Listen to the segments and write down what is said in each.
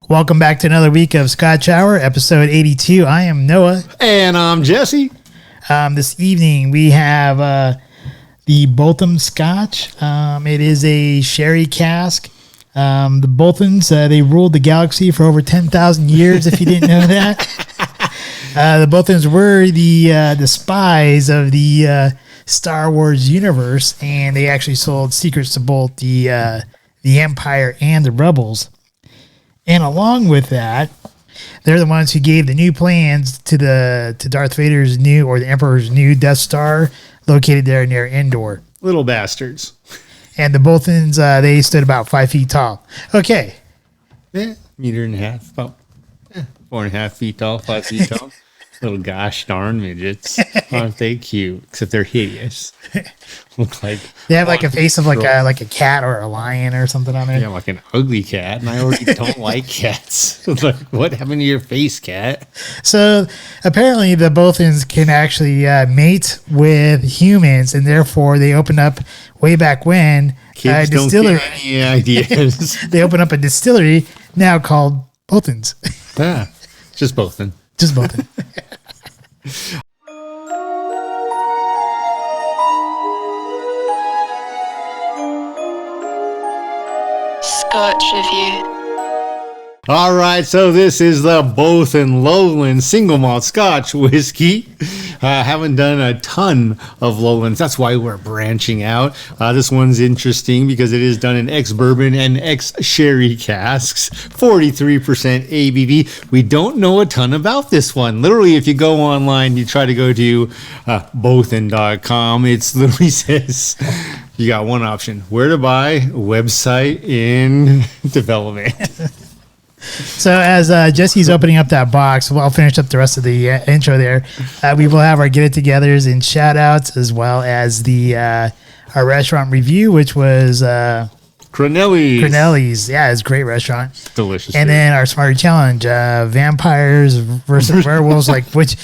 Welcome back to another week of Scotch Hour, episode 82. I am Noah. And I'm Jesse. This evening we have the Bothan Scotch. It is a sherry cask. The Bothans, they ruled the galaxy for over 10,000 years, if you didn't know that. The Bothans were the spies of the Star Wars universe, and they actually sold secrets to both the Empire and the Rebels. And along with that, they're the ones who gave the new plans to Darth Vader's new, or the Emperor's new Death Star, located there near Endor. Little bastards. And the Bothans, they stood about 5 feet tall. Okay. Meter and a half, about 4.5 feet tall, 5 feet tall. Little gosh darn midgets. Aren't they cute? Except they're hideous. Look like they have like a face of like a cat or a lion or something on it. Yeah, like an ugly cat, and I already don't like cats. Like, what happened to your face, cat? So apparently the Bothans can actually mate with humans, and therefore they opened up way back when a distillery. Don't get any ideas. They opened up a distillery now called Bothans. Yeah, just Bothan. Just Bothan. Scotch Reviewed. All right, so this is the Bothan Lowland single malt Scotch whiskey. Haven't done a ton of Lowlands. That's why we're branching out. This one's interesting because it is done in ex-bourbon and ex-sherry casks. 43% ABV. We don't know a ton about this one. Literally, if you go online, you try to go to Bothan.com, it literally says you got one option: where to buy, website in development. So as Jesse's opening up that box, I'll finish up the rest of the intro there. We will have our get it togethers and shout outs, as well as our restaurant review, which was Cranelli's. Yeah, it's a great restaurant. Delicious. And then our Smarter Challenge, vampires versus werewolves. Like, which,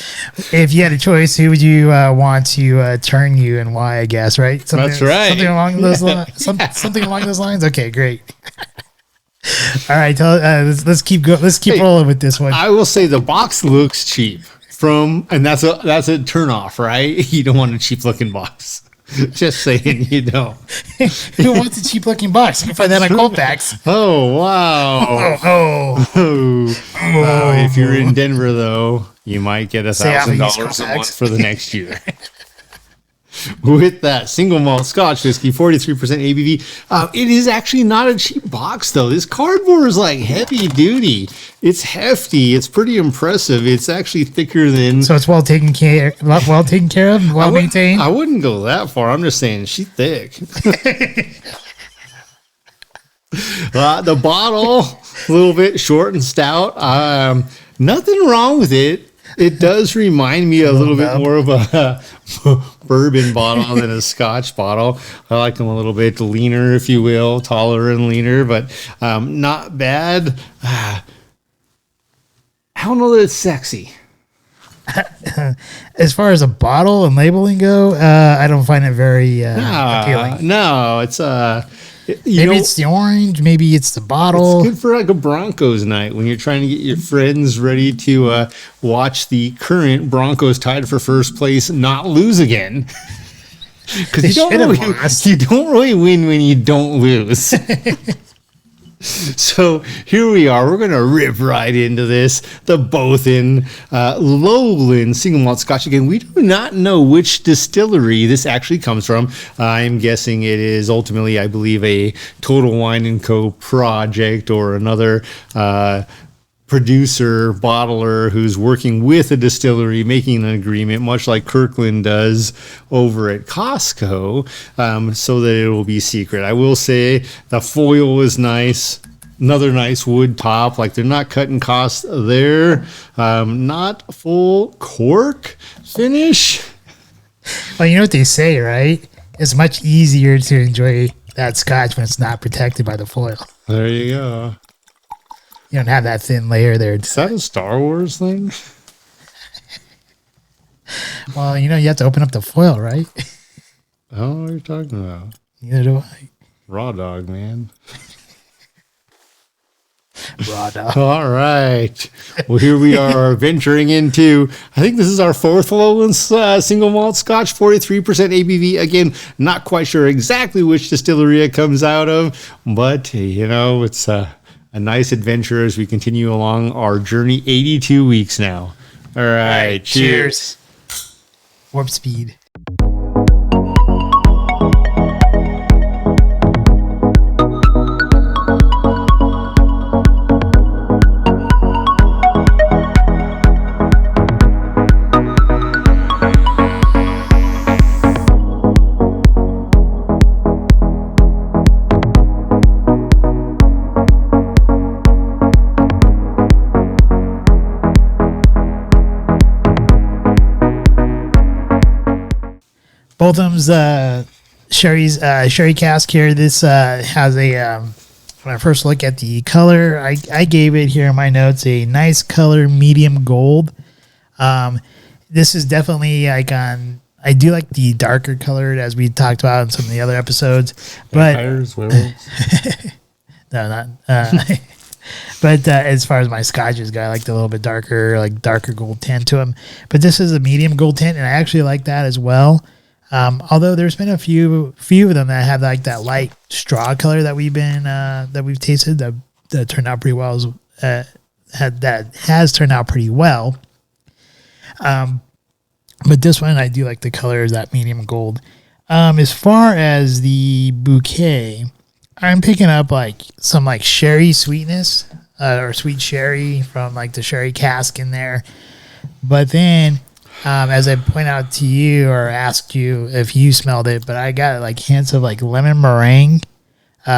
if you had a choice, who would you want to turn you and why, I guess, right? That's right. Something along those lines. Something along those lines. Okay, great. All right, let's keep rolling with this one. I will say the box looks cheap, and that's a turn off, right? You don't want a cheap looking box. Just saying, you don't. Who wants a cheap looking box? You can find that on Colfax. Oh wow! If you're in Denver, though, you might get $1,000 a month for the next year. With that single malt Scotch whiskey, 43% ABV. It is actually not a cheap box, though. This cardboard is like heavy duty. It's hefty. It's pretty impressive. It's actually thicker than. So it's well taken care of, well maintained. I wouldn't go that far. I'm just saying she's thick. The bottle, a little bit short and stout. Nothing wrong with it. It does remind me a little bit more of a bourbon bottle than a Scotch bottle. I like them a little bit leaner, if you will, taller and leaner, but not bad. I don't know that it's sexy. As far as a bottle and labeling go, I don't find it very appealing. No, it's maybe it's the orange, maybe it's the bottle. It's good for like a Broncos night when you're trying to get your friends ready to watch the current Broncos tied for first place not lose again. Because you don't really win when you don't lose. So here we are. We're going to rip right into this. The Bothan Lowland single malt Scotch. Again, we do not know which distillery this actually comes from. I'm guessing it is ultimately, I believe, a Total Wine & Co. project or another producer, bottler who's working with a distillery, making an agreement, much like Kirkland does over at Costco, so that it will be secret. I will say the foil is nice. Another nice wood top. Like, they're not cutting costs there. Not full cork finish. Well, you know what they say, right? It's much easier to enjoy that Scotch when it's not protected by the foil. There you go. You don't have that thin layer there. Is that a Star Wars thing? Well, you have to open up the foil, right? I don't know what you're talking about. Neither do I. Raw dog, man. Raw dog. All right. Well, here we are venturing into, I think this is our fourth Lowland single malt Scotch, 43% ABV. Again, not quite sure exactly which distillery it comes out of, but, it's a nice adventure as we continue along our journey. 82 weeks now. All right. Cheers. Warp speed. Botham's sherry cask here. This has a when I first look at the color, I gave it here in my notes a nice color, medium gold. This is definitely I do like the darker colored, as we talked about in some of the other episodes. Vampires, werewolves. No, not. But as far as my scotches go, I like the little bit darker gold tint to them. But this is a medium gold tint, and I actually like that as well. Although there's been a few of them that have like that light straw color that we've tasted that turned out pretty well. Has turned out pretty well. But this one I do like the color is that medium gold. As far as the bouquet, I'm picking up like some like sherry sweetness or sweet sherry from like the sherry cask in there. But then as I point out to you or asked you if you smelled it, but I got like hints of like lemon meringue,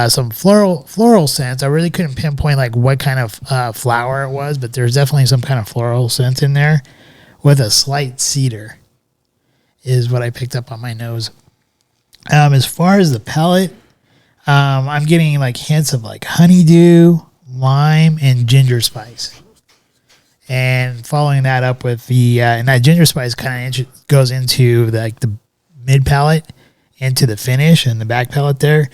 some floral scents. I really couldn't pinpoint like what kind of flower it was, but there's definitely some kind of floral scent in there with a slight cedar is what I picked up on my nose. As far as the palate, I'm getting like hints of like honeydew, lime, and ginger spice. And following that up with the and that ginger spice kind of goes into the mid palate, into the finish and the back palate there.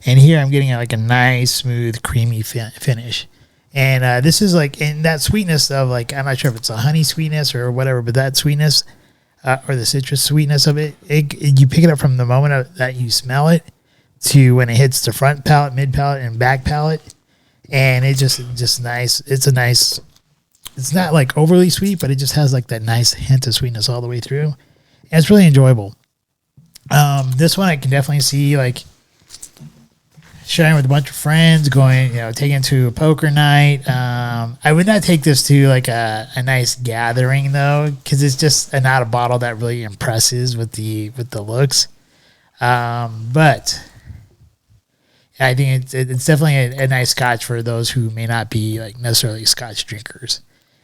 And here I'm getting like a nice, smooth, creamy finish. And this is like, and that sweetness of like, I'm not sure if it's a honey sweetness or whatever, but that sweetness or the citrus sweetness of it, you pick it up from the moment that you smell it to when it hits the front palate, mid palate, and back palate. And it's just nice. It's not like overly sweet, but it just has like that nice hint of sweetness all the way through. And it's really enjoyable. This one I can definitely see like sharing with a bunch of friends, going, taking it to a poker night. I would not take this to like a nice gathering though, because it's just not a bottle that really impresses with the looks. But I think it's definitely a nice scotch for those who may not be like necessarily scotch drinkers.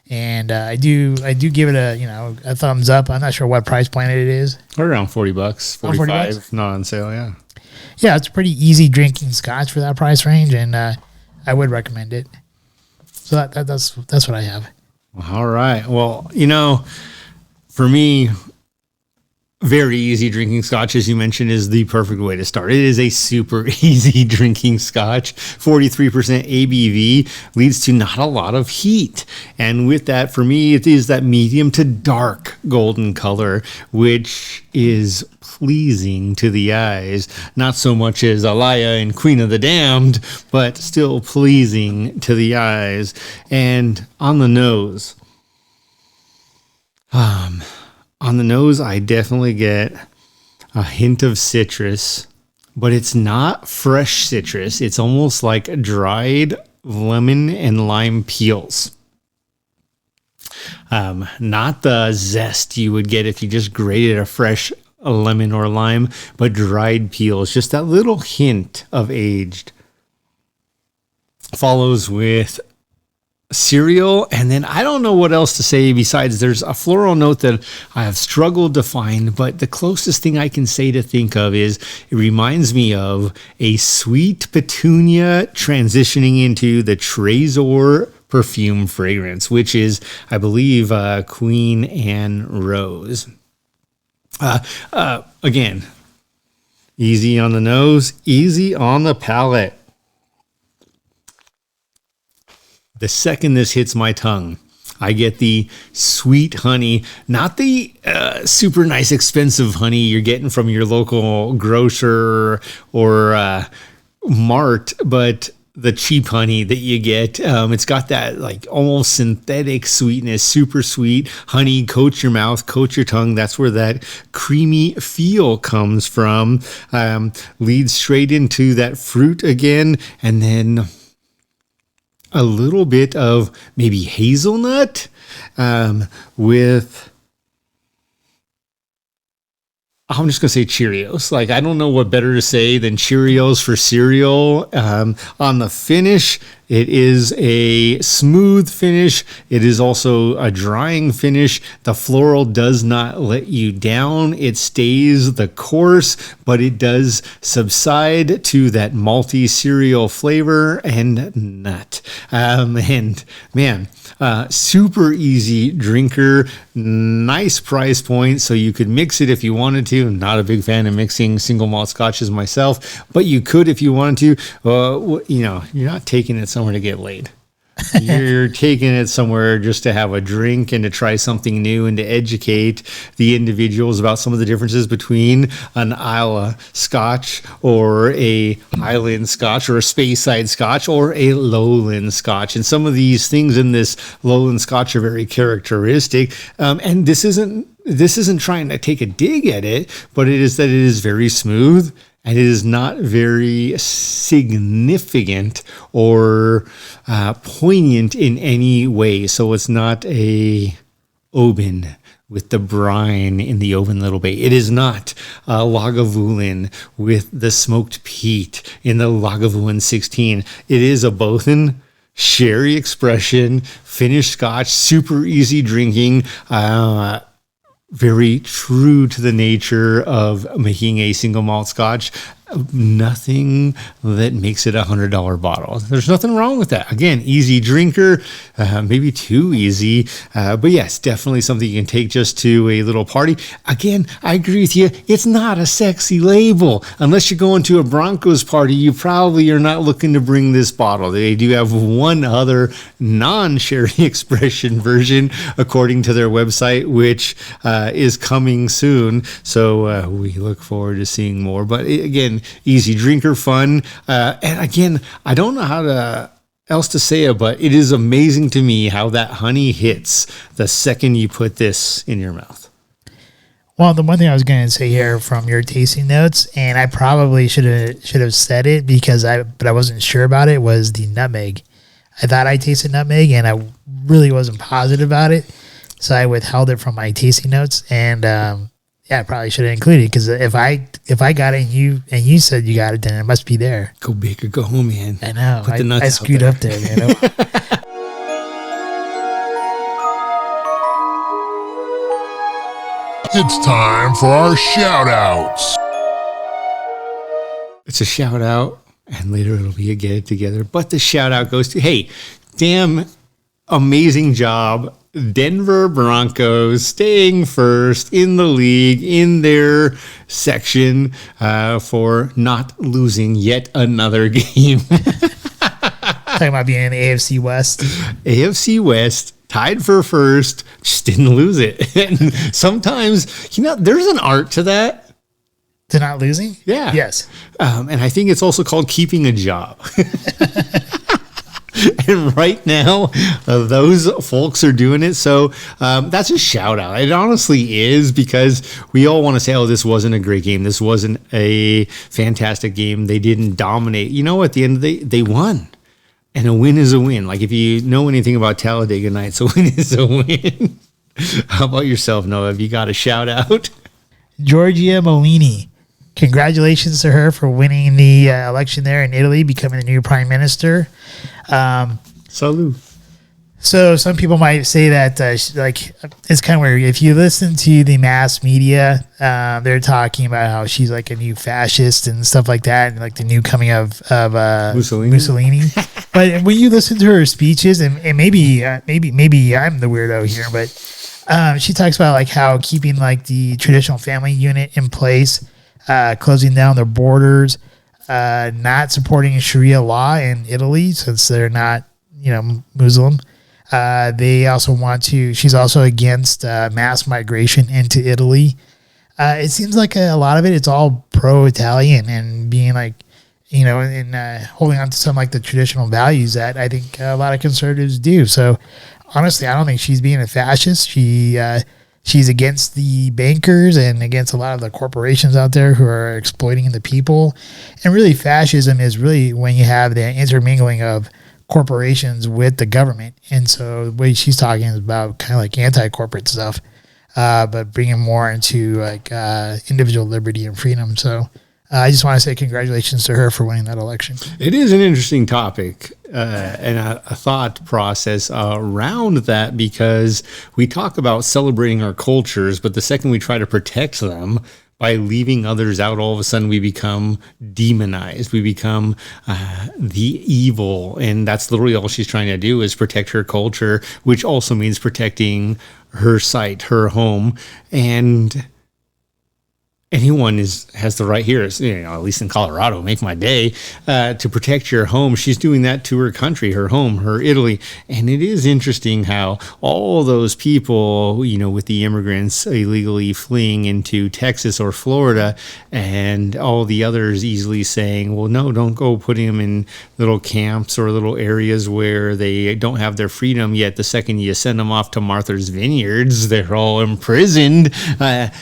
And I do give it a thumbs up. I'm not sure what price point it is. Around $40, 45, not on sale. Yeah. Yeah, it's a pretty easy drinking scotch for that price range, and I would recommend it. So that's what I have. All right. Well, for me, very easy drinking scotch, as you mentioned, is the perfect way to start. It is a super easy drinking scotch. 43% ABV leads to not a lot of heat. And with that, for me, it is that medium to dark golden color, which is pleasing to the eyes. Not so much as Alaya and Queen of the Damned, but still pleasing to the eyes. And on the nose, I definitely get a hint of citrus, but it's not fresh citrus. It's almost like dried lemon and lime peels. Not the zest you would get if you just grated a fresh lemon or lime, but dried peels. Just that little hint of aged. Follows with cereal, and then I don't know what else to say besides there's a floral note that I have struggled to find, but the closest thing I can say to think of is it reminds me of a sweet petunia transitioning into the Trésor perfume fragrance, which is, I believe, Queen Anne Rose. Again, easy on the nose, easy on the palate. The second this hits my tongue, I get the sweet honey, not the super nice expensive honey you're getting from your local grocer or mart, but the cheap honey that you get. It's got that like almost synthetic sweetness, super sweet honey, coats your mouth, coats your tongue. That's where that creamy feel comes from. Leads straight into that fruit again, and then a little bit of maybe hazelnut with, I'm just going to say Cheerios. Like, I don't know what better to say than Cheerios for cereal. On the finish, it is a smooth finish. It is also a drying finish. The floral does not let you down. It stays the course, but it does subside to that malty cereal flavor and nut. And man, super easy drinker, nice price point, so you could mix it if you wanted to. I'm not a big fan of mixing single malt scotches myself, but you could if you wanted to. You're not taking it somewhere to get laid. You're taking it somewhere just to have a drink and to try something new and to educate the individuals about some of the differences between an Islay Scotch or a Highland Scotch or a Speyside Scotch or a Lowland Scotch. And some of these things in this Lowland Scotch are very characteristic. And this isn't trying to take a dig at it, but it is that it is very smooth. And it is not very significant or poignant in any way. So it's not a Oban with the brine in the Oban Little Bay. It is not a Lagavulin with the smoked peat in the Lagavulin 16. It is a Bothan sherry expression, finished Scotch, super easy drinking, very true to the nature of making a single malt Scotch. Nothing that makes it $100 bottle. There's nothing wrong with that. Again, easy drinker, maybe too easy. But yes, definitely something you can take just to a little party. Again, I agree with you. It's not a sexy label. Unless you're going to a Broncos party, you probably are not looking to bring this bottle. They do have one other non-sherry expression version, according to their website, which is coming soon. So we look forward to seeing more. But again, easy drinker, fun. And again, I don't know how else to say it, but it is amazing to me how that honey hits the second you put this in your mouth. Well, the one thing I was going to say here from your tasting notes, and I probably should have said it but I wasn't sure about it, was the nutmeg. I thought I tasted nutmeg, and I really wasn't positive about it, so I withheld it from my tasting notes. And yeah, I probably should have included it, because if I got it and you said you got it, then it must be there. Go big or go home, man. I know. Put the nuts I screwed up there, man. It's time for our shout-outs. It's a shout-out, and later it'll be a get it together. But the shout-out goes to, hey, damn amazing job, Denver Broncos staying first in the league in their section for not losing yet another game. Talking about being in the AFC West. AFC West, tied for first, just didn't lose it. And sometimes, there's an art to that. To not losing? Yeah. Yes. And I think it's also called keeping a job. And right now, those folks are doing it. So that's a shout out. It honestly is, because we all want to say, oh, this wasn't a great game. This wasn't a fantastic game. They didn't dominate. At the end of the day, they won. And a win is a win. Like, if you know anything about Talladega Nights, a win is a win. How about yourself, Noah? Have you got a shout out? Giorgia Meloni. Congratulations to her for winning the election there in Italy, becoming the new prime minister. Salud. So some people might say that it's kind of weird. If you listen to the mass media, they're talking about how she's like a new fascist and stuff like that, and like the new coming of Mussolini. But when you listen to her speeches, and maybe I'm the weirdo here, but she talks about like how keeping like the traditional family unit in place, closing down their borders, not supporting Sharia law in Italy since they're not Muslim. They also want to. She's also against mass migration into Italy. It seems like a lot of it's all pro-Italian and being like, and holding on to some like the traditional values that I think a lot of conservatives do. So honestly, I don't think she's being a fascist. She's against the bankers and against a lot of the corporations out there who are exploiting the people. And really, fascism is really when you have the intermingling of corporations with the government. And so the way she's talking is about kind of like anti-corporate stuff, but bringing more into like individual liberty and freedom. So I just want to say congratulations to her for winning that election. It is an interesting topic and a thought process around that, because we talk about celebrating our cultures, but the second we try to protect them by leaving others out, all of a sudden we become demonized. We become the evil. And that's literally all she's trying to do is protect her culture, which also means protecting her site, her home. And anyone has the right here, at least in Colorado, make my day, to protect your home. She's doing that to her country, her home, her Italy. And it is interesting how all those people, with the immigrants illegally fleeing into Texas or Florida, and all the others easily saying, well, no, don't go putting them in little camps or little areas where they don't have their freedom. Yet the second you send them off to Martha's Vineyards, they're all imprisoned.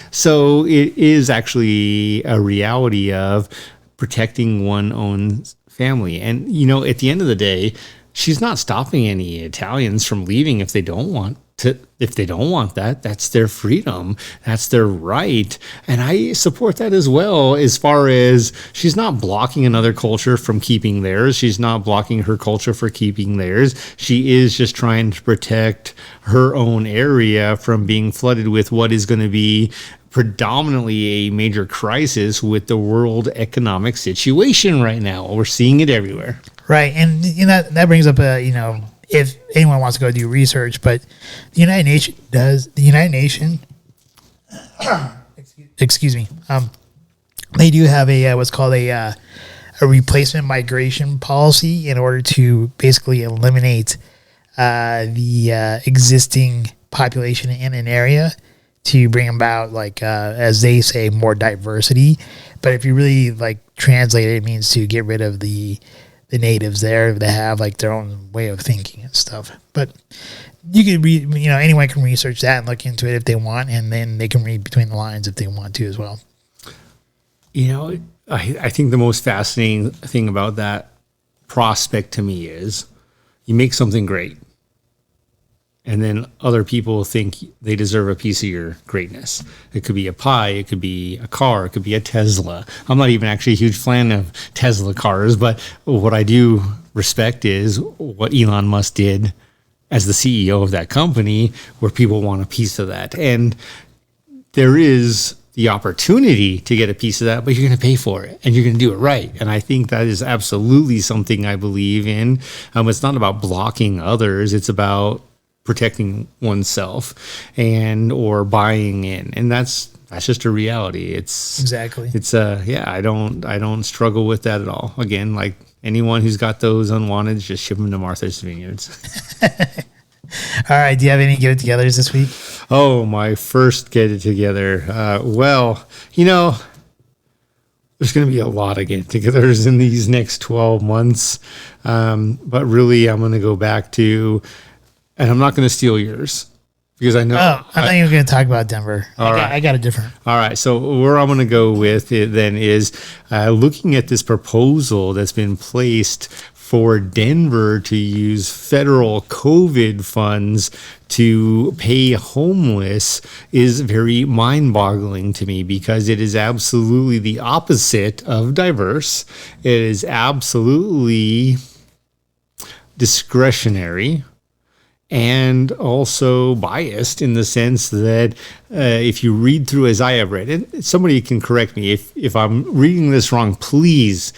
So it is actually a reality of protecting one's own family. And, at the end of the day, she's not stopping any Italians from leaving if they don't want to. If they don't want that, that's their freedom. That's their right. And I support that as well, as far as she's not blocking another culture from keeping theirs. She's not blocking her culture for keeping theirs. She is just trying to protect her own area from being flooded with what is going to be predominantly a major crisis with the world economic situation right now. We're seeing it everywhere. Right. And that brings up if anyone wants to go do research, but the United Nations excuse me, they do have a what's called a replacement migration policy in order to basically eliminate the existing population in an area to bring about, as they say, more diversity. But if you really translate it, it means to get rid of the natives there that have their own way of thinking and stuff. But you could read, anyone can research that and look into it if they want, and then they can read between the lines if they want to as well. I think the most fascinating thing about that prospect to me is you make something great, and then other people think they deserve a piece of your greatness. It could be a pie, it could be a car, it could be a Tesla. I'm not even actually a huge fan of Tesla cars, but what I do respect is what Elon Musk did as the CEO of that company, where people want a piece of that. And there is the opportunity to get a piece of that, but you're going to pay for it and you're going to do it right. And I think that is absolutely something I believe in. It's not about blocking others. It's about protecting oneself or buying in. And that's just a reality. I don't struggle with that at all. Again, like anyone who's got those unwanted, just ship them to Martha's Vineyards. All right. Do you have any get-togethers this week? Oh, my first get-together. There's going to be a lot of get-togethers in these next 12 months. But really, I'm going to go back to, and I'm not going to steal yours because I know. Oh, I'm not even going to talk about Denver. I got a different. All right. So where I'm going to go with it then is looking at this proposal that's been placed for Denver to use federal COVID funds to pay homeless is very mind-boggling to me, because it is absolutely the opposite of diverse. It is absolutely discretionary and also biased, in the sense that if you read through, as I have read it, somebody can correct me if I'm reading this wrong, please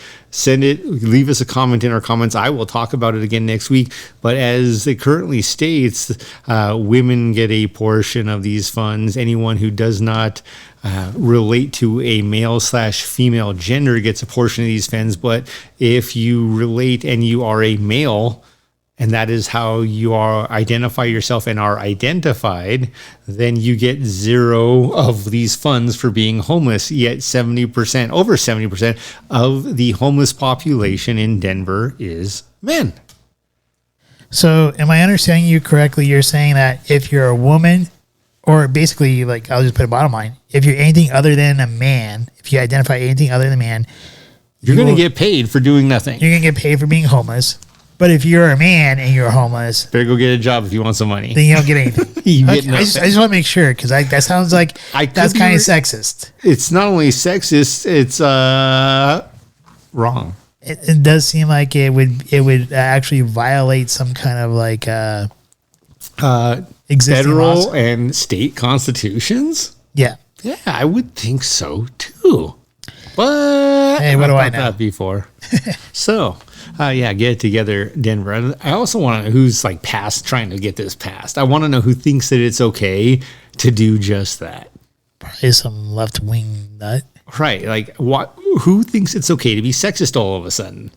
leave us a comment in our comments. I will talk about it again next week. But as it currently states, women get a portion of these funds. Anyone who does not relate to a male/female gender gets a portion of these funds. But if you relate and you are a male, and that is how you are identify yourself and are identified, then you get zero of these funds for being homeless. Yet 70%, over 70% of the homeless population in Denver is men. So am I understanding you correctly? You're saying that if you're a woman, or basically, like, I'll just put a bottom line, if you're anything other than a man, if you identify anything other than a man, you're going to get paid for doing nothing. You're going to get paid for being homeless. But if you're a man and you're homeless, better go get a job if you want some money. Then you don't get anything. You okay, get nothing. I just want to make sure, because that sounds like that's kind of sexist. It's not only sexist, it's wrong. It does seem like it would actually violate some kind of like federal laws. And state constitutions. Yeah, I would think so too. But hey, what do I know? That before. So, get it together, Denver. And I also want to know who's like trying to get this passed. I want to know who thinks that it's okay to do just that. Probably some left wing nut. Right. Like, who thinks it's okay to be sexist all of a sudden?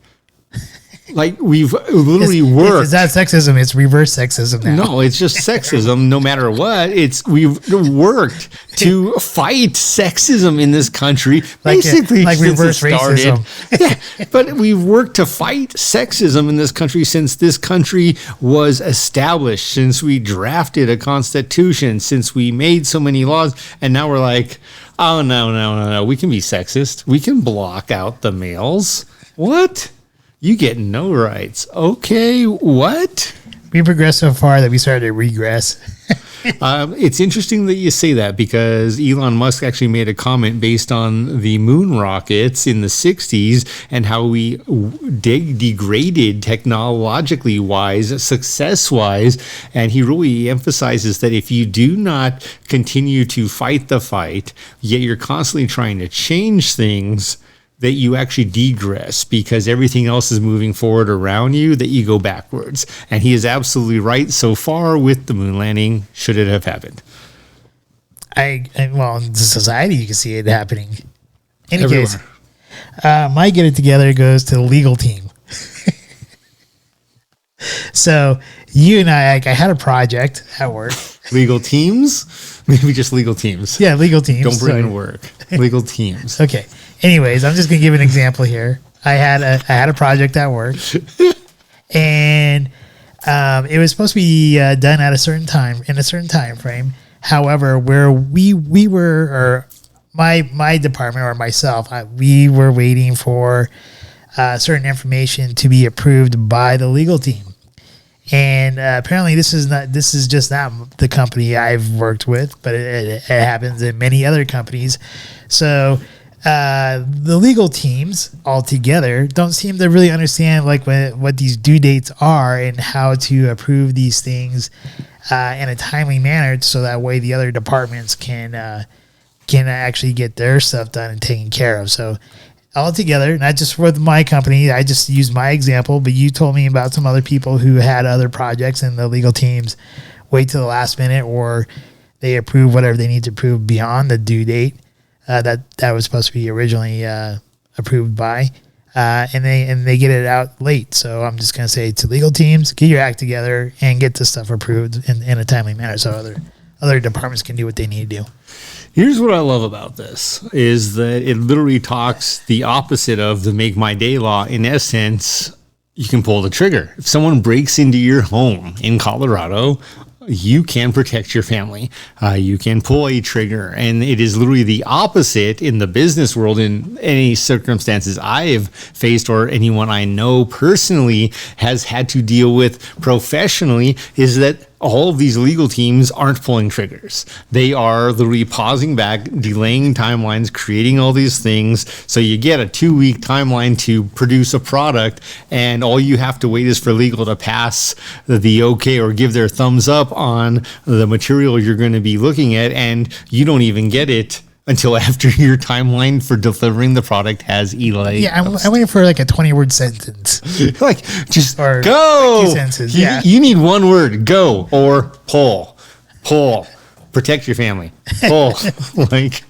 Like, we've literally worked. Is that sexism? It's reverse sexism now. No, it's just sexism no matter what. We've worked to fight sexism in this country. Basically, like reverse racism. Yeah, but we've worked to fight sexism in this country since this country was established, since we drafted a constitution, since we made so many laws. And now we're like, oh, no. We can be sexist. We can block out the males. What? You get no rights. Okay, what? We progressed so far that we started to regress. It's interesting that you say that, because Elon Musk actually made a comment based on the moon rockets in the 60s and how we degraded technologically wise, success wise. And he really emphasizes that if you do not continue to fight the fight, yet you're constantly trying to change things, that you actually degress because everything else is moving forward around you, that you go backwards. And he is absolutely right so far with the moon landing, should it have happened. Well, in society, you can see it happening. In any Everywhere. case, my get it together goes to the legal team. So you and I had a project at work. Legal teams? Maybe just legal teams. Yeah, legal teams. Don't bring in work. Legal teams. Okay. Anyways, I'm just gonna give an example here. I had a project at work, and it was supposed to be done at a certain time in a certain time frame. However, where we were, or my department or myself, we were waiting for certain information to be approved by the legal team. And apparently, this is just not the company I've worked with, but it happens in many other companies. So the legal teams altogether don't seem to really understand like what these due dates are and how to approve these things in a timely manner, so that way the other departments can actually get their stuff done and taken care of. So altogether, not just with my company, I just used my example, but you told me about some other people who had other projects, and the legal teams wait till the last minute, or they approve whatever they need to approve beyond the due date that was supposed to be originally approved by, and they get it out late. So I'm just gonna say to legal teams, get your act together and get this stuff approved in a timely manner, so other departments can do what they need to do. Here's what I love about this is that it literally talks the opposite of the Make My Day law. In essence, you can pull the trigger. If someone breaks into your home in Colorado, you can protect your family. You can pull a trigger. And it is literally the opposite in the business world. In any circumstances I've faced, or anyone I know personally has had to deal with professionally, is that all of these legal teams aren't pulling triggers. They are literally pausing back, delaying timelines, creating all these things. So you get a 2-week timeline to produce a product, and all you have to wait is for legal to pass the okay or give their thumbs up on the material you're going to be looking at, and you don't even get it until after your timeline for delivering the product has elapsed. Yeah, I'm waiting for like a 20-word sentence. Like, just Or go. 2 sentences, yeah. You need one word, go, or pull. Protect your family. Pull. Like,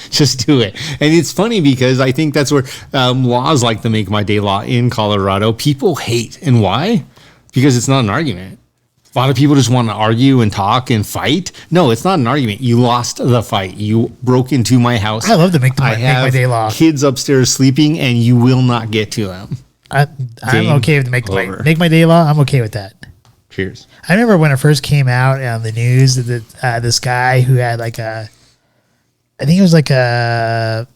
just do it. And it's funny because I think that's where laws like the Make My Day law in Colorado, people hate. And why? because it's not an argument. A lot of people just want to argue and talk and fight. No, it's not an argument. You lost the fight. You broke into my house. I love to make my day long. Kids upstairs sleeping, and you will not get to them. I'm okay with make my day long. I'm okay with that. Cheers. I remember when it first came out on the news that this guy who had like I think he was like an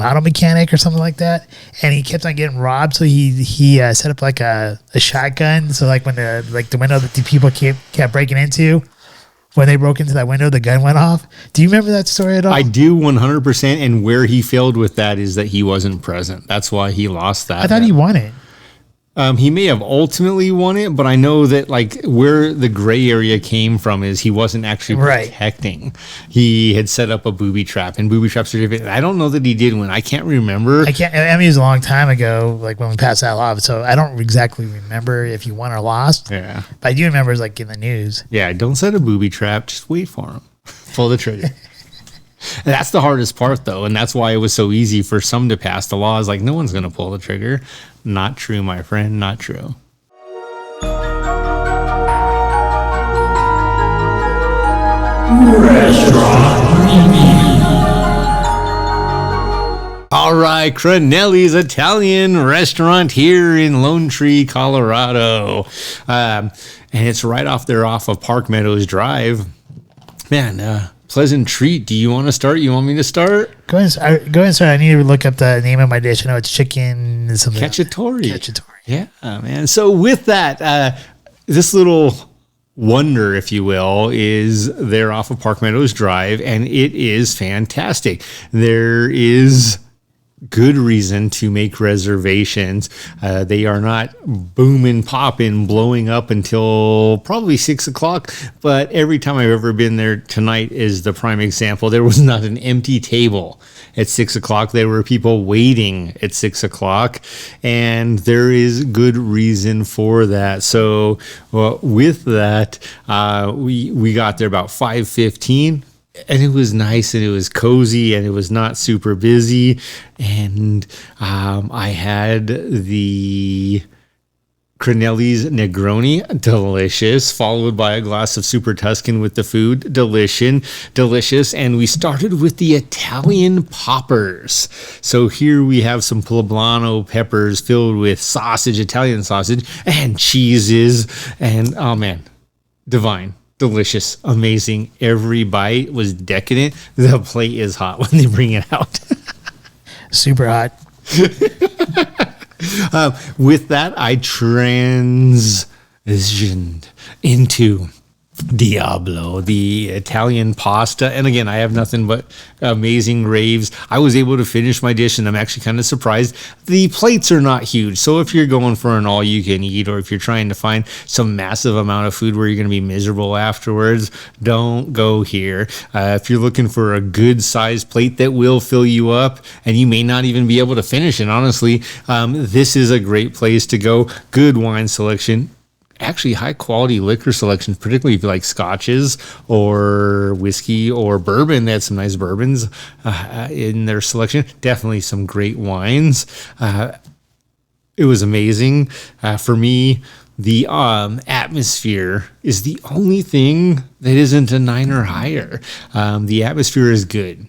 auto mechanic or something like that, and he kept on getting robbed. So he set up like a shotgun. So like when the window that the people kept breaking into, when they broke into that window, the gun went off. Do you remember that story at all? I do 100%. And where he failed with that is that he wasn't present. That's why he lost that. I thought he won it. He may have ultimately won it, but I know that like where the gray area came from is he wasn't actually protecting. He had set up a booby trap and booby trap certificate. I don't know that he did win. I can't remember. I mean, it was a long time ago, like when we passed that law. So I don't exactly remember if he won or lost. Yeah. But I do remember it was like in the news. Yeah. Don't set a booby trap. Just wait for him. Pull the trigger. And that's the hardest part, though, and that's why it was so easy for some to pass the law. Is like, no one's going to pull the trigger. Not true, my friend. Not true. All right, Cranelli's Italian restaurant here in Lone Tree, Colorado. And it's right off of Park Meadows Drive. Man, pleasant treat. Do you want to start? You want me to start? Go ahead and start. I need to look up the name of my dish. I know it's chicken something. Cacciatore. Yeah, man. So with that, this little wonder, if you will, is there off of Park Meadows Drive, and it is fantastic. There is good reason to make reservations. They are not booming, popping, blowing up until probably 6 o'clock. But every time I've ever been there, tonight is the prime example. There was not an empty table at 6 o'clock. There were people waiting at 6 o'clock, and there is good reason for that. So with that, we got there about 5:15. And it was nice and it was cozy and it was not super busy. And I had the Cranelli's Negroni, delicious, followed by a glass of Super Tuscan with the food, delicious. And we started with the Italian poppers. So here we have some poblano peppers filled with sausage, Italian sausage, and cheeses. And oh man, divine. Delicious, amazing. Every bite was decadent. The plate is hot when they bring it out. Super hot. With that, I transitioned into Diablo, the Italian pasta. And again, I have nothing but amazing raves. I was able to finish my dish, and I'm actually kind of surprised. The plates are not huge. So if you're going for an all you can eat, or if you're trying to find some massive amount of food where you're going to be miserable afterwards, don't go here. If you're looking for a good sized plate that will fill you up, and you may not even be able to finish it, honestly, this is a great place to go. Good wine selection. Actually high quality liquor selections, particularly if you like scotches or whiskey or bourbon. They had some nice bourbons in their selection. Definitely some great wines. It was amazing. For me, the atmosphere is the only thing that isn't a 9 or higher. The atmosphere is good.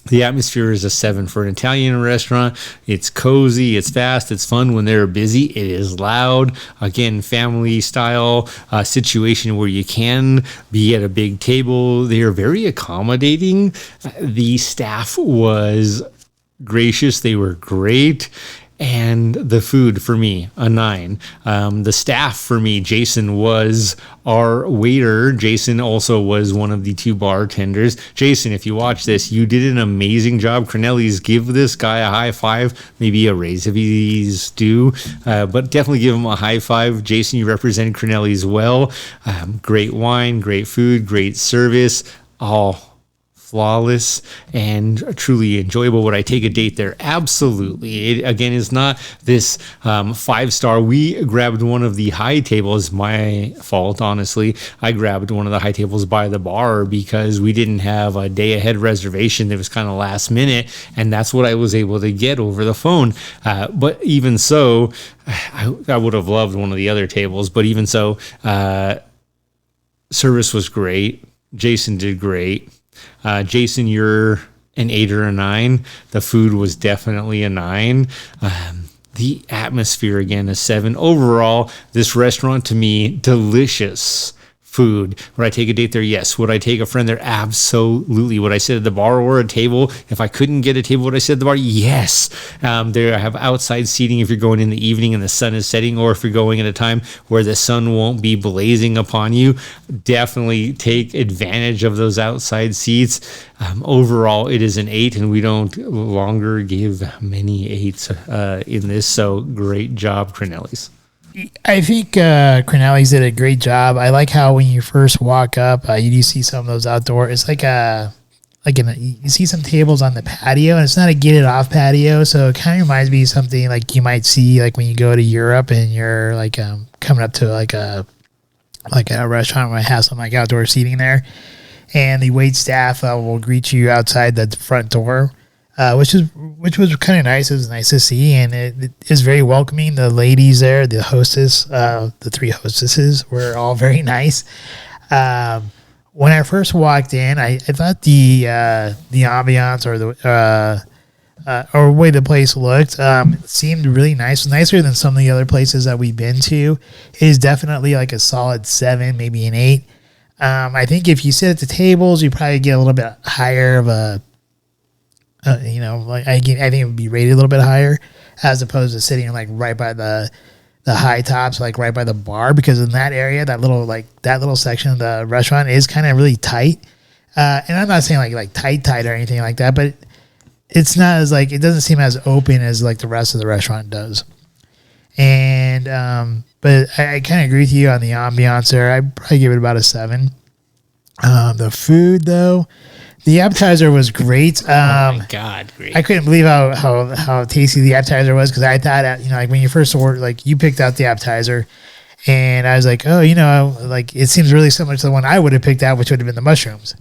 The atmosphere is a 7 for an Italian restaurant. It's cozy, it's fast, it's fun when they're busy. It is loud. Again, family style situation where you can be at a big table. They are very accommodating. The staff was gracious. They were great. And the food for me, a 9. The staff for me, Jason was our waiter. Jason also was one of the 2 bartenders. Jason, if you watch this, you did an amazing job. Cranelli's, give this guy a high five, maybe a raise if he's due, but definitely give him a high five. Jason, you represented Cranelli's well. Great wine, great food, great service, all flawless and truly enjoyable. Would I take a date there? Absolutely. It, again, is not this 5-star. We grabbed one of the high tables. My fault, honestly. I grabbed one of the high tables by the bar because we didn't have a day ahead reservation. It was kind of last minute, and that's what I was able to get over the phone. But even so, I would have loved one of the other tables, but even so, service was great. Jason did great. Jason, you're an 8 or a 9. The food was definitely a 9. The atmosphere, again, a 7. Overall, this restaurant, to me, delicious food. Would I take a date there? Yes. Would I take a friend there? Absolutely. Would I sit at the bar or a table? If I couldn't get a table, would I sit at the bar? Yes. There I have outside seating if you're going in the evening and the sun is setting, or if you're going at a time where the sun won't be blazing upon you. Definitely take advantage of those outside seats. Overall, it is an 8, and we don't longer give many 8s in this. So great job, Cranelli's. I think Cranelli's did a great job. I like how when you first walk up, you do see some of those outdoor. It's you see some tables on the patio, and it's not a get it off patio, so it kind of reminds me of something like you might see like when you go to Europe and you're like coming up to like a restaurant where it has some like outdoor seating there, and the wait staff will greet you outside the front door. Which was kind of nice. It was nice to see, and it is very welcoming. The ladies there, the hostess, the 3 hostesses were all very nice. When I first walked in, I thought the ambiance or the way the place looked seemed really nice, nicer than some of the other places that we've been to. It is definitely like a solid 7, maybe an 8. I think if you sit at the tables, you probably get a little bit higher of a. I think it would be rated a little bit higher as opposed to sitting like right by the high tops, like right by the bar, because in that area, that little section of the restaurant is kind of really tight. And I'm not saying like tight or anything like that, but it's not as it doesn't seem as open as like the rest of the restaurant does. And, but I kind of agree with you on the ambiance there. I'd probably give it about a 7. The food though, the appetizer was great. Oh my God, great! I couldn't believe how tasty the appetizer was, because I thought, like when you first ordered, like you picked out the appetizer, and I was like, oh, like it seems really similar to the one I would have picked out, which would have been the mushrooms.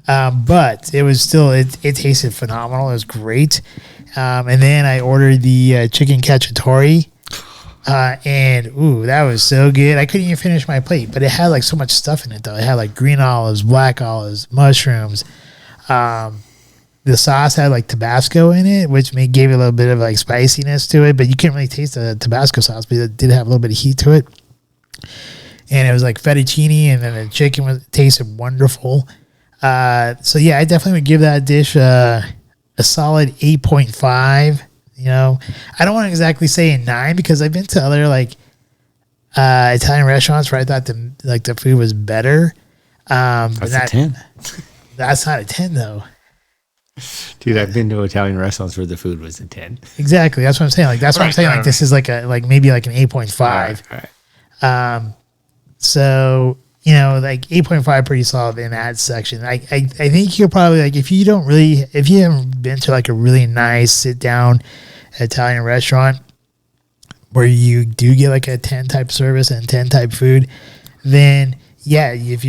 But it was still it tasted phenomenal. It was great. And then I ordered the chicken cacciatore. And ooh, that was so good. I couldn't even finish my plate, but it had like so much stuff in it though. It had like green olives, black olives, mushrooms. The sauce had like Tabasco in it, which gave it a little bit of like spiciness to it, but you couldn't really taste the Tabasco sauce, but it did have a little bit of heat to it. And it was like fettuccine, and then the chicken tasted wonderful. So yeah, I definitely would give that dish a solid 8.5. I don't want to exactly say a 9, because I've been to other Italian restaurants where I thought the food was better. That's a 10. That's not a 10 though. Dude, I've been to Italian restaurants where the food was a 10. Exactly. That's what I'm saying. That's what I'm saying. Like this is maybe like an 8.5. All right. So, 8.5 pretty solid in that section. I think you'll probably if you haven't been to like a really nice sit down Italian restaurant where you do get like a 10 type service and 10 type food, then yeah, if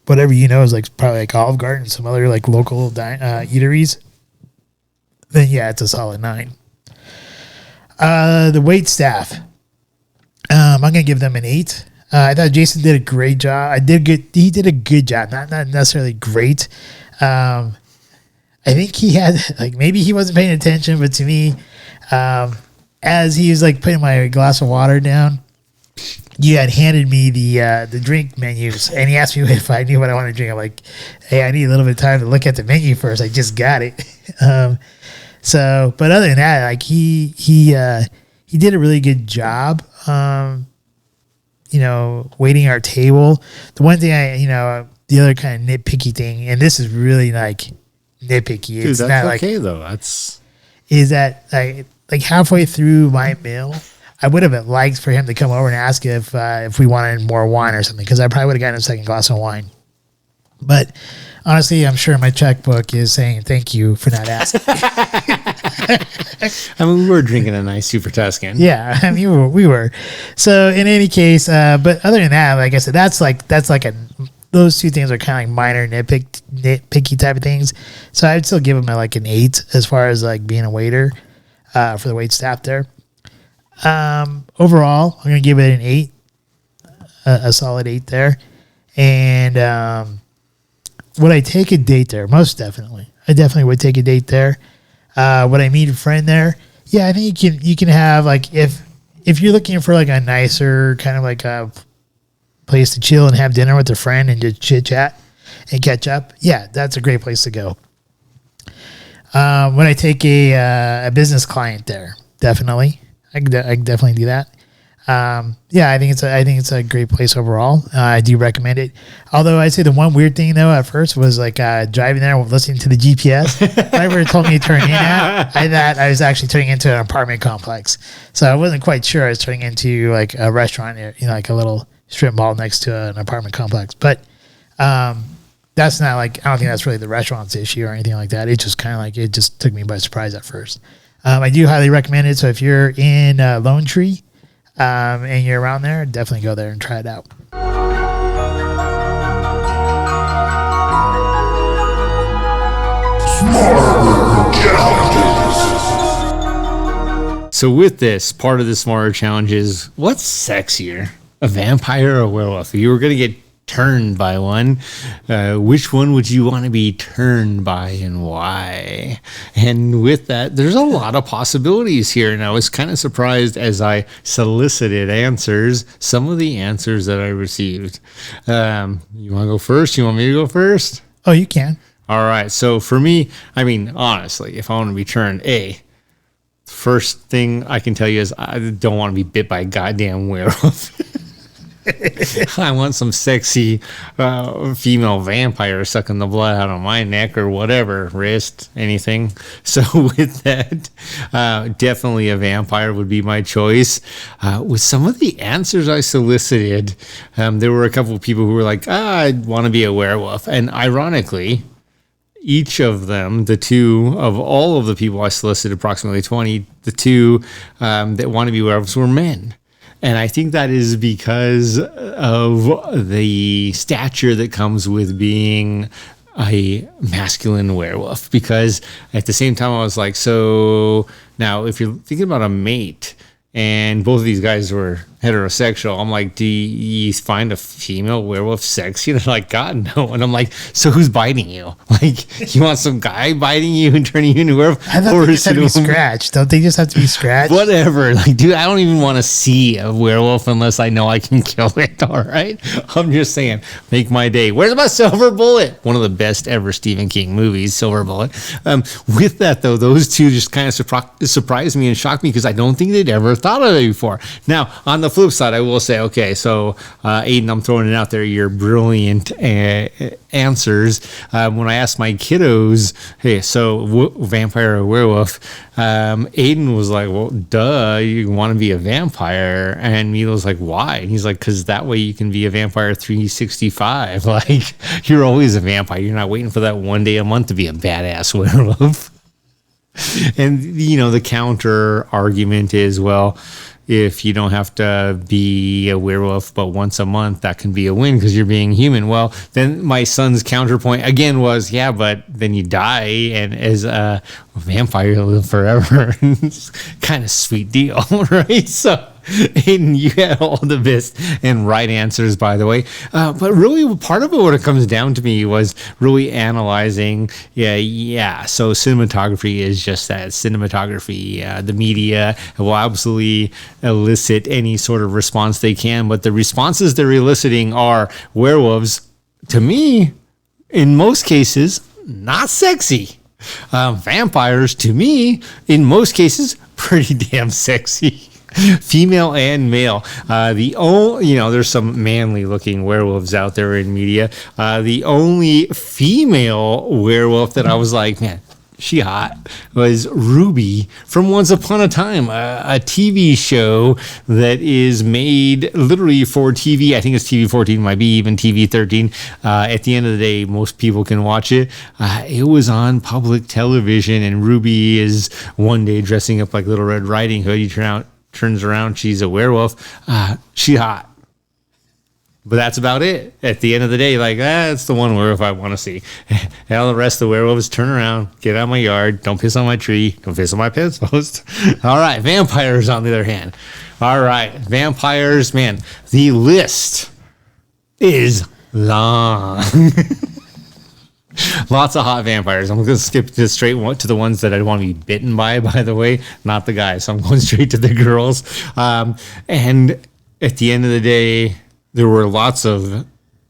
whatever is like probably like Olive Garden, some other like local eateries, then yeah, it's a solid 9. The wait staff, I'm gonna give them an 8. I thought Jason did a great job. He did a good job, not necessarily great. I think he had maybe he wasn't paying attention, but to me, as he was like putting my glass of water down, you had handed me the drink menus, and he asked me if I knew what I wanted to drink. I'm like, hey, I need a little bit of time to look at the menu first. I just got it. But other than that, he did a really good job. Waiting our table. The one thing the other kind of nitpicky thing, and this is really like nitpicky. Dude, it's that's not okay though. Is that like halfway through my meal, I would have liked for him to come over and ask if we wanted more wine or something, because I probably would have gotten a second glass of wine. But Honestly, I'm sure my checkbook is saying thank you for not asking. I mean, we were drinking a nice Super Tuscan. Yeah, I mean, we were. So in any case, but other than that, like I said, those two things are kind of like minor nitpicky type of things. So I'd still give them like an 8 as far as like being a waiter for the wait staff there. Overall, I'm gonna give it an 8, a solid 8 there. And would I take a date there? Most definitely. I definitely would take a date there. Would I meet a friend there? Yeah, I think you can have like if you're looking for like a nicer kind of like a place to chill and have dinner with a friend and just chit chat and catch up. Yeah, that's a great place to go. Would I take a business client there? Definitely. I can definitely do that. Yeah, I think it's a great place overall. I do recommend it. Although I'd say the one weird thing though at first was like driving there listening to the GPS. Whenever it told me to turn in at, I thought I was actually turning into an apartment complex. So I wasn't quite sure I was turning into like a restaurant, like a little strip mall next to an apartment complex. But that's not like, I don't think that's really the restaurant's issue or anything like that. It just kind of like, it just took me by surprise at first. I do highly recommend it. So if you're in Lone Tree, and you're around there, definitely go there and try it out. So with this, part of the smarter challenge is, what's sexier, a vampire or a werewolf? If you were going to get turned by one, which one would you want to be turned by and why? And with that, there's a lot of possibilities here. And I was kind of surprised as I solicited answers, some of the answers that I received. You want to go first? You want me to go first? Oh, you can. All right. So for me, I mean, honestly, if I want to be turned, first thing I can tell you is I don't want to be bit by a goddamn werewolf. I want some sexy female vampire sucking the blood out of my neck or whatever, wrist, anything. So with that, definitely a vampire would be my choice. With some of the answers I solicited, there were a couple of people who were like, I want to be a werewolf. And ironically, each of them, the two of all of the people I solicited, approximately 20, the two that want to be werewolves were men. And I think that is because of the stature that comes with being a masculine werewolf. Because at the same time, I was like, so now if you're thinking about a mate and both of these guys were heterosexual, I'm like, do you find a female werewolf sexy? And they're like, God, no. And I'm like, so who's biting you? Like, you want some guy biting you and turning you into a werewolf? I thought they just have to be scratched. Don't they just have to be scratched? Whatever. Like, dude, I don't even want to see a werewolf unless I know I can kill it, all right? I'm just saying, make my day. Where's my silver bullet? One of the best ever Stephen King movies, Silver Bullet. With that, though, those two just kind of surprised me and shocked me because I don't think they'd ever thought of it before. Now, on the flip side, I will say, okay, so Aiden, I'm throwing it out there. Your brilliant answers. When I asked my kiddos, hey, so vampire or werewolf? Aiden was like, well, duh, you want to be a vampire. And Milo's like, why? And he's like, because that way you can be a vampire 365. Like, you're always a vampire. You're not waiting for that one day a month to be a badass werewolf. And, you know, the counter argument is, well, if you don't have to be a werewolf but once a month, that can be a win because you're being human. Well, then my son's counterpoint again was, yeah, but then you die and as a vampire you live forever. It's kind of sweet deal, right? So Aiden, you had all the best and right answers, by the way. But really, part of it, what it comes down to me, was really analyzing. Yeah. So cinematography is just that. Cinematography. The media will absolutely elicit any sort of response they can, but the responses they're eliciting are werewolves. To me, in most cases, not sexy. Vampires, to me, in most cases, pretty damn sexy. Female and male. There's some manly looking werewolves out there in media. The only female werewolf that I was like, man, she hot, was Ruby from Once Upon a Time, a TV show that is made literally for TV. I think it's TV 14, might be even TV 13. At the end of the day, most people can watch it. It was on public television, and Ruby is one day dressing up like Little Red Riding Hood. He turns around, she's a werewolf. She hot. But that's about it. At the end of the day, like, that's the one werewolf I want to see. And all the rest of the werewolves, turn around, get out of my yard, don't piss on my tree, don't piss on my piss post. All right, vampires on the other hand. All right, vampires, man, the list is long. Lots of hot vampires. I'm going to skip this straight to the ones that I want to be bitten by the way, not the guys. So I'm going straight to the girls. And at the end of the day, there were lots of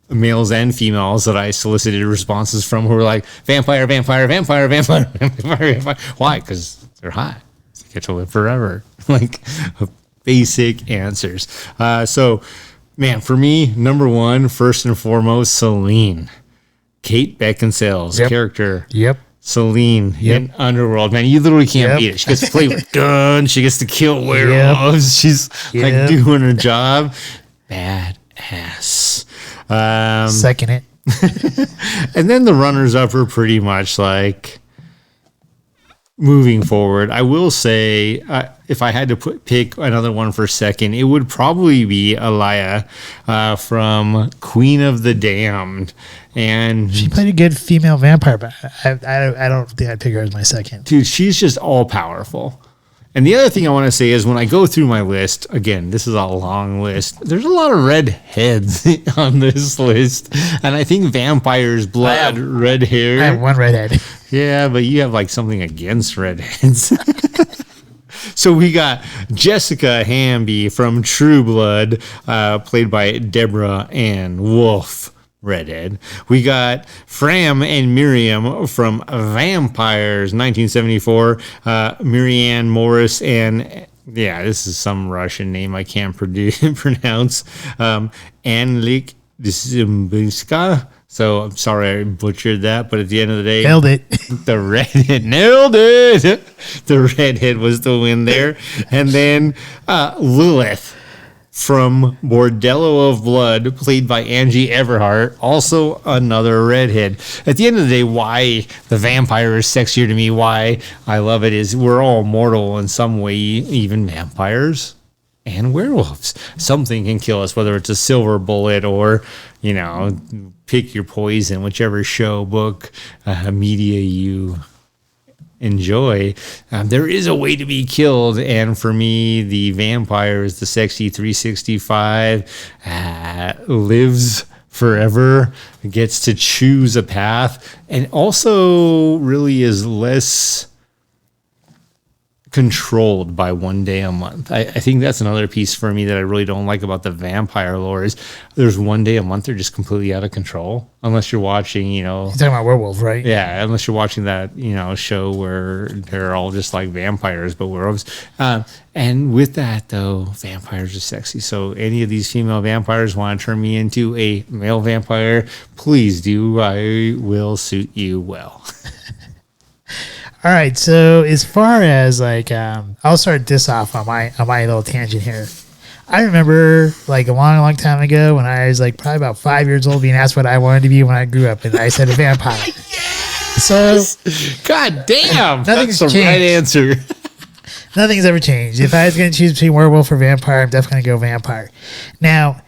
males and females that I solicited responses from who were like, vampire, vampire, vampire, vampire, vampire, vampire. Why? Because they're hot. They get to live forever. Like, basic answers. So, man, for me, number one, first and foremost, Celine. Kate Beckinsale's character. Yep. Celine in Underworld. Man, you literally can't beat it. She gets to play with guns. She gets to kill werewolves. She's like doing her job. Bad ass. Second it. And then the runners up are pretty much like moving forward. I will say, if I had to pick another one for second, it would probably be Alaya from Queen of the Damned. And she played a good female vampire, but I don't think I'd pick her as my second. Dude, she's just all powerful. And the other thing I want to say is when I go through my list, again, this is a long list. There's a lot of redheads on this list. And I think vampires, blood, red hair. I have one redhead. Yeah, but you have like something against redheads. So we got Jessica Hamby from True Blood, played by Deborah Ann Wolf. Redhead. We got Fram and Miriam from Vampires, 1974. Marianne Morris and this is some Russian name I can't pronounce. Anlik Dzimbinska. So I'm sorry I butchered that, but at the end of the day, nailed it. The redhead nailed it. The redhead was the win there, and then Lilith from Bordello of Blood, played by Angie Everhart, also another redhead. At the end of the day, why the vampire is sexier to me, why I love it, is we're all mortal in some way, even vampires and werewolves. Something can kill us, whether it's a silver bullet or, pick your poison, whichever show, book, media you enjoy. There is a way to be killed, and for me, the vampire is the sexy 365, lives forever, gets to choose a path, and also really is less controlled by one day a month. I think that's another piece for me that I really don't like about the vampire lore is there's one day a month they're just completely out of control. Unless you're watching, You're talking about werewolves, right? Yeah, unless you're watching that, show where they're all just like vampires, but werewolves. And with that, though, vampires are sexy. So any of these female vampires want to turn me into a male vampire, please do. I will suit you well. All right, so as far as I'll start this off on my little tangent here. I remember a long time ago when I was probably about 5 years old being asked what I wanted to be when I grew up, and I said a vampire. Yes! So, God damn, that's the right answer. Nothing's ever changed. If I was going to choose between werewolf or vampire, I'm definitely going to go vampire. Now,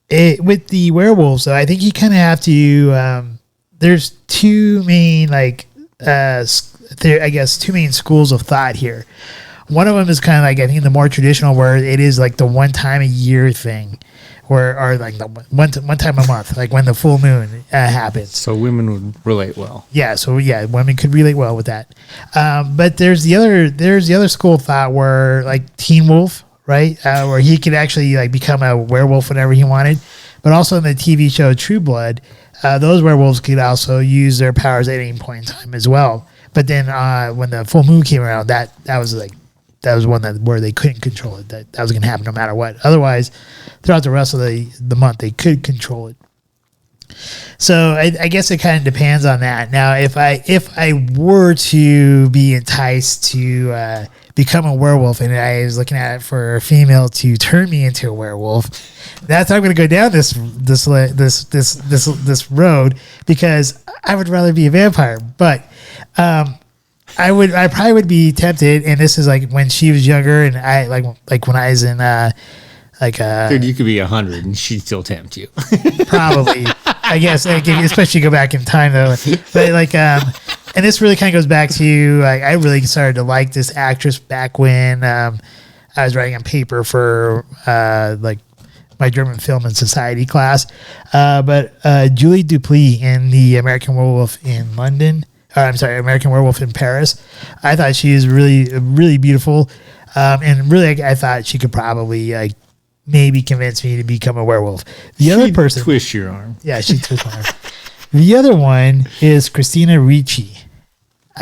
with the werewolves, though, I think you kind of have to. There's two main two main schools of thought here. One of them is kind of I think the more traditional, where it is the one time a year thing, or the one time a month, when the full moon happens. So women would relate well. Yeah, women could relate well with that. But there's the other school of thought where Teen Wolf, right, where he could actually become a werewolf whenever he wanted. But also in the TV show True Blood, those werewolves could also use their powers at any point in time as well. But then when the full moon came around, that was one where they couldn't control it. That was going to happen no matter what. Otherwise, throughout the rest of the month, they could control it. So I guess it kind of depends on that. Now, if I were to be enticed to become a werewolf, and I was looking at it for a female to turn me into a werewolf, that's how I'm going to go down this road, because I would rather be a vampire. But I probably would be tempted, and this is like when she was younger, and I like when I was in Dude, you could be 100 and she'd still tempt you. probably, I guess, especially go back in time though. But and this really kind of goes back to I really started to like this actress back when I was writing on paper for my German Film and Society class. But Julie Dupuis in the American Werewolf in London. American Werewolf in Paris. I thought she was really, really beautiful, and really, I thought she could probably maybe convince me to become a werewolf. The other person, twist your arm. yeah, she twists my arm. The other one is Christina Ricci.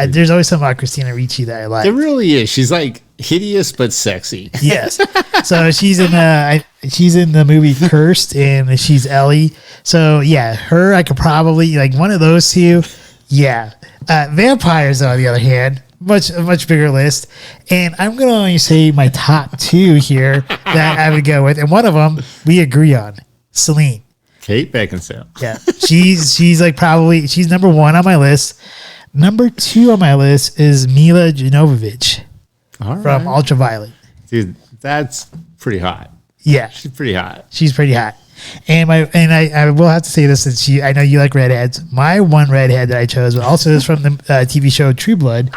There's always something about Christina Ricci that I like. It really is. She's like hideous but sexy. Yes. So she's in the movie Cursed, and she's Ellie. So yeah, her I could probably one of those two. Yeah. Vampires, on the other hand, a much bigger list. And I'm going to only say my top two here that I would go with. And one of them we agree on, Celine. Kate Beckinsale. Yeah. She's probably, she's number one on my list. Number two on my list is Mila Jovovich from Ultraviolet. Dude, that's pretty hot. Yeah. She's pretty hot. She's pretty hot. And I will have to say this, since I know you like redheads. My one redhead that I chose also is from the TV show True Blood,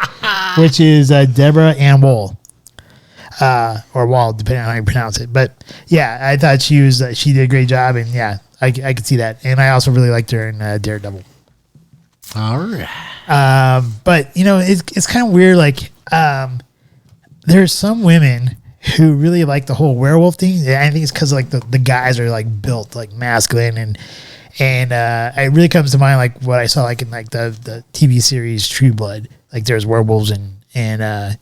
which is Deborah Ann Woll, or Wall, depending on how you pronounce it. But yeah, I thought she did a great job, and yeah, I could see that. And I also really liked her in Daredevil. All right. But it's kind of weird. There's some women who really like the whole werewolf thing. I think it's because the guys are built masculine, and it really comes to mind what I saw in the TV series True Blood. There's werewolves and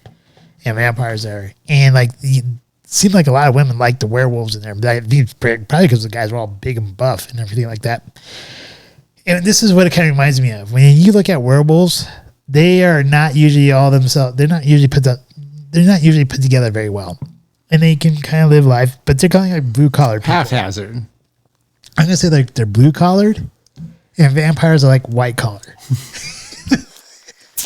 vampires there, and it seemed like a lot of women liked the werewolves in there. But probably because the guys were all big and buff and everything like that. And this is what it kind of reminds me of. When you look at werewolves, they are not usually all themselves. They're not usually put together very well, and they can kind of live life, but they're kind of blue collar people. Haphazard. I'm gonna say they're blue collared, and vampires are white collar.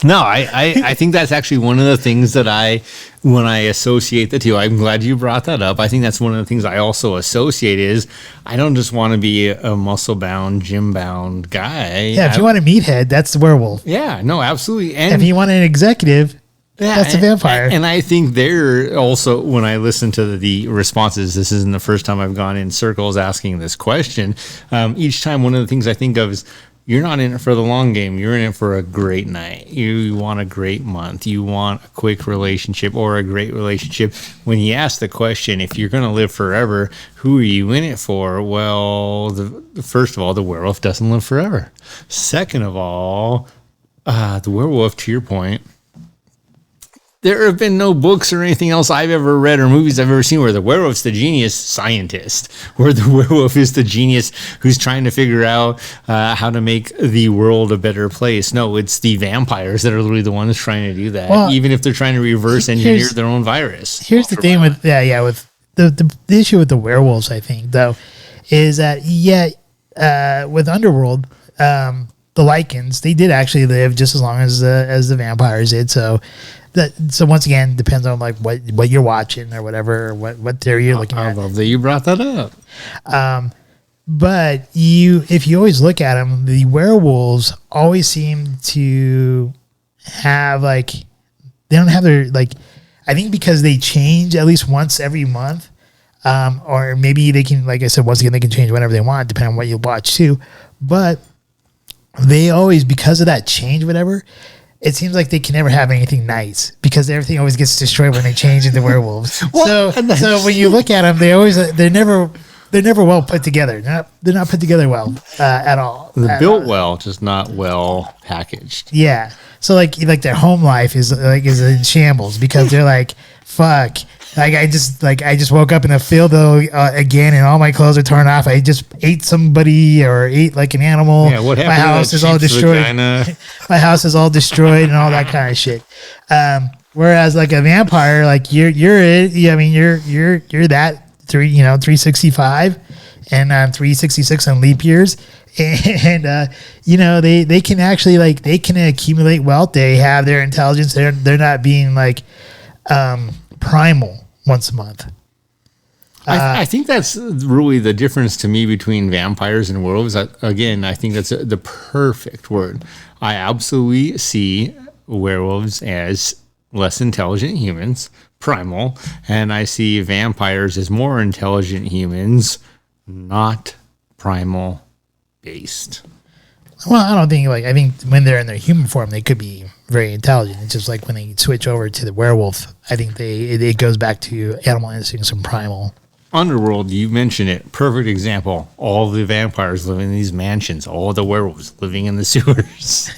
No, I think that's actually one of the things that when I associate the two, I'm glad you brought that up. I think that's one of the things I also associate is I don't just want to be a muscle-bound, gym-bound guy. Yeah, if you want a meathead, that's the werewolf. Yeah, no, absolutely. And if you want an executive, that's a vampire. And I think they're also, when I listen to the responses, this isn't the first time I've gone in circles asking this question. Each time, one of the things I think of is, you're not in it for the long game. You're in it for a great night. You want a great month. You want a quick relationship or a great relationship. When you ask the question, if you're going to live forever, who are you in it for? Well, first of all, the werewolf doesn't live forever. Second of all, the werewolf, to your point, there have been no books or anything else I've ever read or movies I've ever seen where the werewolf's the genius scientist, where the werewolf is the genius who's trying to figure out how to make the world a better place. No, it's the vampires that are literally the ones trying to do that, even if they're trying to reverse engineer their own virus. Here's the thing with the issue with the werewolves, I think, though, is that with Underworld, the Lycans, they did actually live just as long as the vampires did. So once again, depends on what you're watching or whatever, or what theory you're looking at. I love that you brought that up. But if you always look at them, the werewolves always seem to have they don't have their I think because they change at least once every month, or maybe they can, like I said, once again, they can change whenever they want, depending on what you watch too. But they always, because of that change, whatever, it seems like they can never have anything nice because everything always gets destroyed when they change into werewolves. So when you look at them, they're never well put together. They're not put together well at all. They're built well, just not well packaged. Yeah. So their home life is in shambles because they're fuck. I just woke up in the field again, and all my clothes are torn off. I just ate somebody or ate like an animal. Yeah, what happened? My house is all destroyed. Vagina? My house is all destroyed and all that kind of shit. Whereas like a vampire, like you're that 365 and 366 on leap years. And they can actually they can accumulate wealth. They have their intelligence. They're not being like primal once a month. I think that's really the difference to me between vampires and werewolves. Again, I think that's the perfect word. I absolutely see werewolves as less intelligent humans, primal, and I see vampires as more intelligent humans, not primal based. Well, I don't think I think when they're in their human form, they could be very intelligent. It's just like when they switch over to the werewolf, I think it goes back to animal instincts and primal. Underworld, you mentioned it. Perfect example. All the vampires living in these mansions. All the werewolves living in the sewers.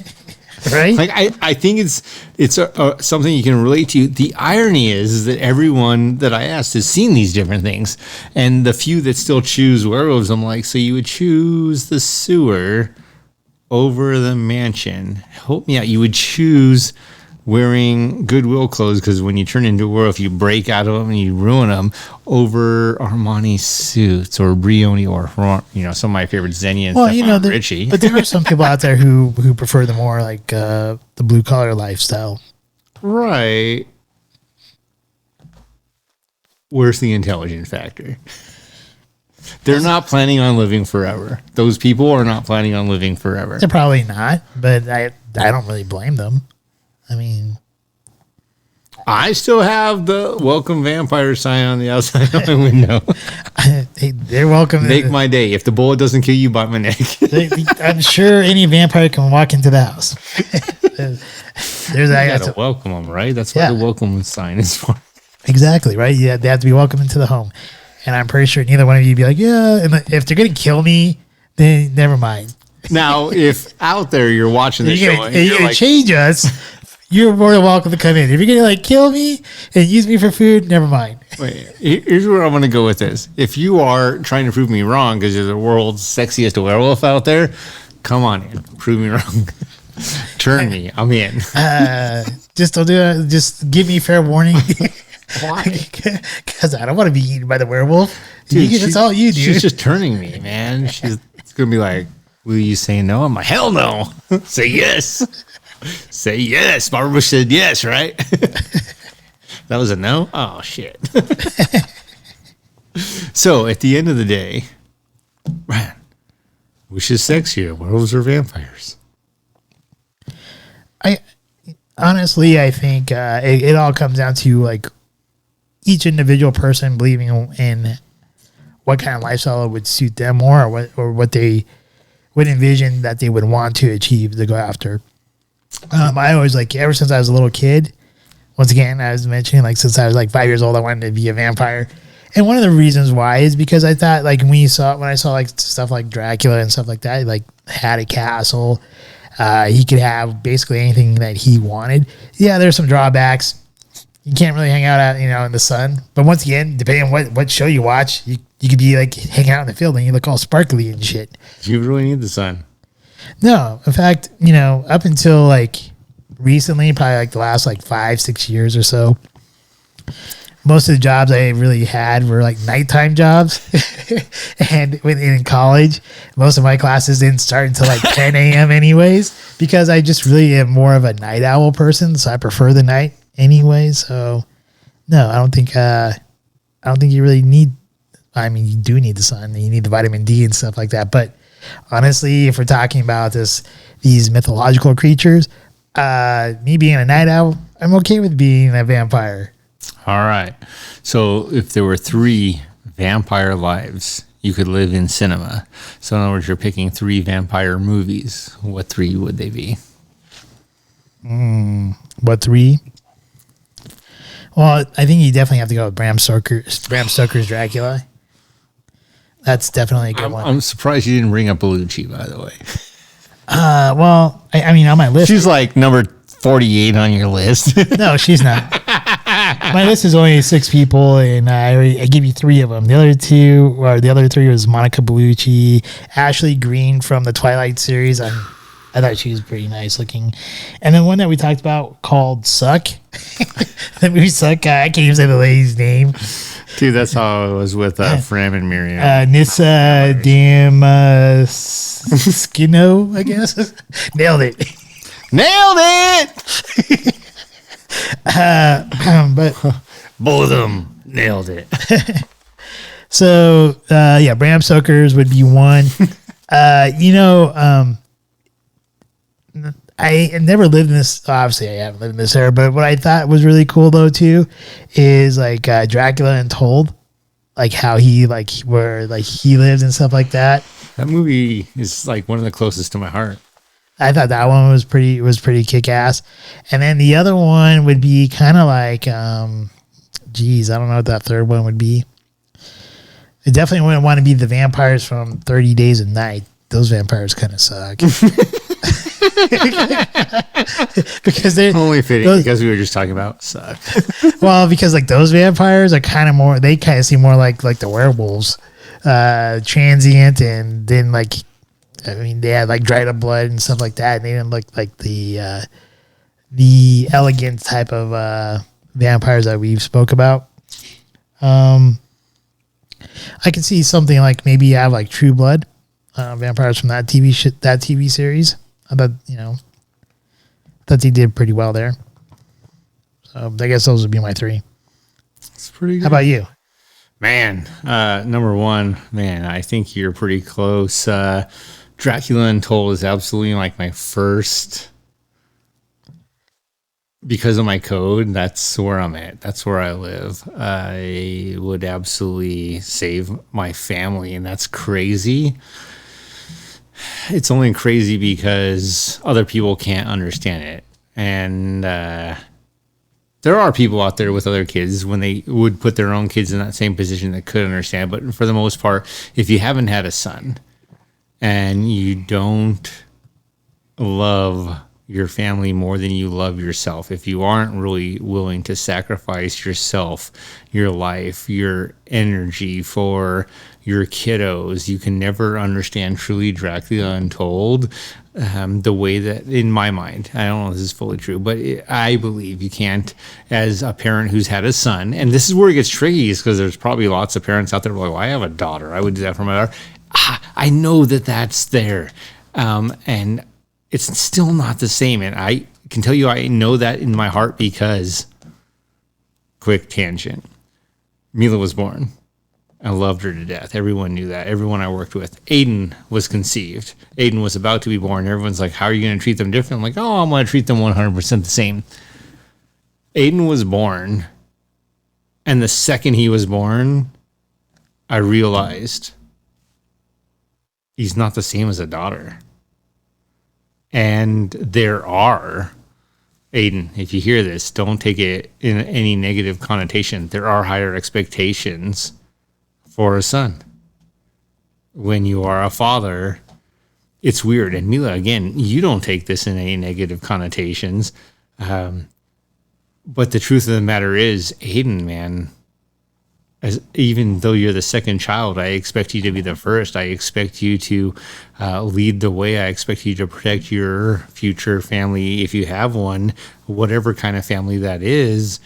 Right? Like I think it's something you can relate to. The irony is that everyone that I asked has seen these different things, and the few that still choose werewolves, I'm like, so you would choose the sewer over the mansion? Help me out. You would choose wearing Goodwill clothes because when you turn into a werewolf, you break out of them and you ruin them over Armani suits or Brioni or some of my favorite Xenia and Richie. But there are some people out there who prefer the more like the blue collar lifestyle. Right. Where's the intelligent factor? They're not planning on living forever. Those people are not planning on living forever. They're probably not, but I don't really blame them. I mean, I still have the welcome vampire sign on the outside of my window. They're welcome. Make my day. If the bullet doesn't kill you, bite my neck. I'm sure any vampire can walk into the house. You gotta welcome them, right? That's what the welcome sign is for. Exactly, right? Yeah, they have to be welcome into the home. And I'm pretty sure neither one of you would be like, yeah. And if they're going to kill me, then never mind. Now, if out there you're watching the show and you're going to change us, you're more than welcome to come in. If you're going to kill me and use me for food, never mind. Wait, here's where I'm going to go with this. If you are trying to prove me wrong because you're the world's sexiest werewolf out there, come on in. Prove me wrong. Turn me. I'm in. Just don't do it. Just give me fair warning. Why? Because I don't want to be eaten by the werewolf. Dude, that's all you do. She's just turning me, man. She's going to be like, will you say no? I'm like, hell no. Say yes. Say yes. Barbara said yes, right? That was a no? Oh, shit. So, at the end of the day, man, which is sexier, werewolves or vampires? Honestly, I think it all comes down to like each individual person believing in what kind of lifestyle would suit them more, or what they would envision that they would want to achieve to go after. I always ever since I was a little kid. Once again, I was mentioning since I was 5 years old, I wanted to be a vampire. And one of the reasons why is because I thought when I saw stuff like Dracula and stuff like that, had a castle. He could have basically anything that he wanted. Yeah, there's some drawbacks. You can't really hang out in the sun. But once again, depending on what show you watch, you could be hanging out in the field and you look all sparkly and shit. Do you really need the sun? No. In fact, up until recently, probably the last 5-6 years or so, most of the jobs I really had were nighttime jobs. And in college, most of my classes didn't start until 10 a.m. anyways, because I just really am more of a night owl person. So I prefer the night anyway. So no, I don't think you really need, you do need the sun and you need the vitamin D and stuff like that. But honestly, if we're talking about these mythological creatures, me being a night owl, I'm okay with being a vampire. All right. So if there were 3 vampire lives you could live in cinema, so in other words, you're picking 3 vampire movies, what 3 would they be? What 3? Well, I think you definitely have to go with Bram Stoker's Dracula. That's definitely a good one. I'm surprised you didn't bring up Bellucci, by the way. Well, on my list. She's number 48 on your list. No, she's not. my list is only 6 people, and I give you 3 of them. The other 3 was Monica Bellucci, Ashley Greene from the Twilight series. I thought she was pretty nice looking. And then one that we talked about called Suck. The movie Suck. I can't even say the lady's name. Dude, that's how it was with Fram and Miriam. Nissa Skino, I guess. Nailed it. But Both of them nailed it. so, Bram Stoker's would be one. I never lived in this. Obviously, I haven't lived in this era. But what I thought was really cool, though, too, is like Dracula Untold, like how he where he lives and stuff like that. That movie is like one of the closest to my heart. I thought that one was pretty kick ass. And then the other one would be kind of like, I don't know what that third one would be. I definitely wouldn't want to be the vampires from 30 Days a Night. Those vampires kind of suck. Because they're Only fitting because we were just talking about suck. well, because like those vampires are kind of more, they kind of seem more like the werewolves, transient, and then they had like dried up blood and stuff like that, and they didn't look like the elegant type of vampires that we've spoke about. I can see something like maybe you have like True Blood, vampires from that TV series. I thought he did pretty well there. So I guess those would be my 3. It's pretty good. How about you? Man, number 1, man, I think you're pretty close. Dracula Untold is absolutely like my first. Because of my code, that's where I'm at. That's where I live. I would absolutely save my family, and that's crazy. It's only crazy because other people can't understand it. And there are people out there with other kids when they would put their own kids in that same position that could understand. But for the most part, if you haven't had a son and you don't love your family more than you love yourself, if you aren't really willing to sacrifice yourself, your life, your energy for your kiddos, you can never understand truly Dracula Untold the way that, in my mind, I don't know if this is fully true, but I believe you can't, as a parent who's had a son, and this is where it gets tricky, is because there's probably lots of parents out there who are like, well, I have a daughter, I would do that for my daughter. I know that that's there, and it's still not the same. And I can tell you, I know that in my heart because, quick tangent, Mila was born. I loved her to death. Everyone knew that. Everyone I worked with. Aiden was conceived. Aiden was about to be born. Everyone's like, how are you going to treat them different? I'm like, oh, I'm going to treat them 100% the same. Aiden was born. And the second he was born, I realized he's not the same as a daughter. And there are, Aiden, if you hear this, don't take it in any negative connotation. There are higher expectations for a son. When you are a father, it's weird. And Mila, again, you don't take this in any negative connotations. But the truth of the matter is, Aiden, man, even though you're the second child, I expect you to be the first. I expect you to lead the way. I expect you to protect your future family, if you have one, whatever kind of family that is.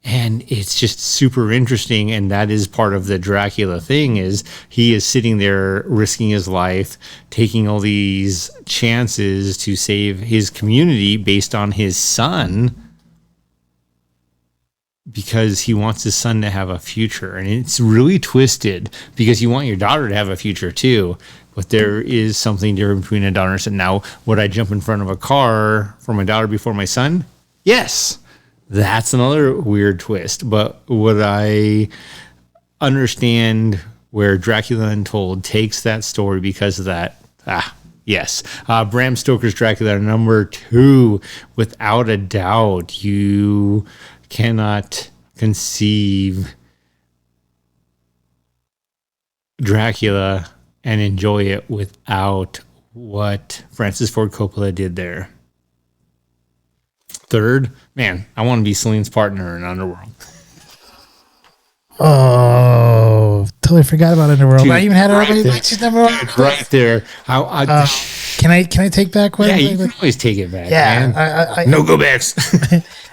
And it's just super interesting. And that is part of the Dracula thing, is he is sitting there risking his life, taking all these chances to save his community based on his son, because he wants his son to have a future. And it's really twisted because you want your daughter to have a future too. But there is something different between a daughter and a son. Now, would I jump in front of a car for my daughter before my son? Yes. That's another weird twist. But would I understand where Dracula Untold takes that story because of that? Yes. Bram Stoker's Dracula, number 2, without a doubt. You cannot conceive Dracula and enjoy it without what Francis Ford Coppola did there. third, man, I want to be Celine's partner in Underworld. Oh, totally forgot about Underworld. Dude, I even had it right already. there. She's number one. Dude, right there. Can I take back what? Yeah, you can always take it back. Yeah, man. No go backs.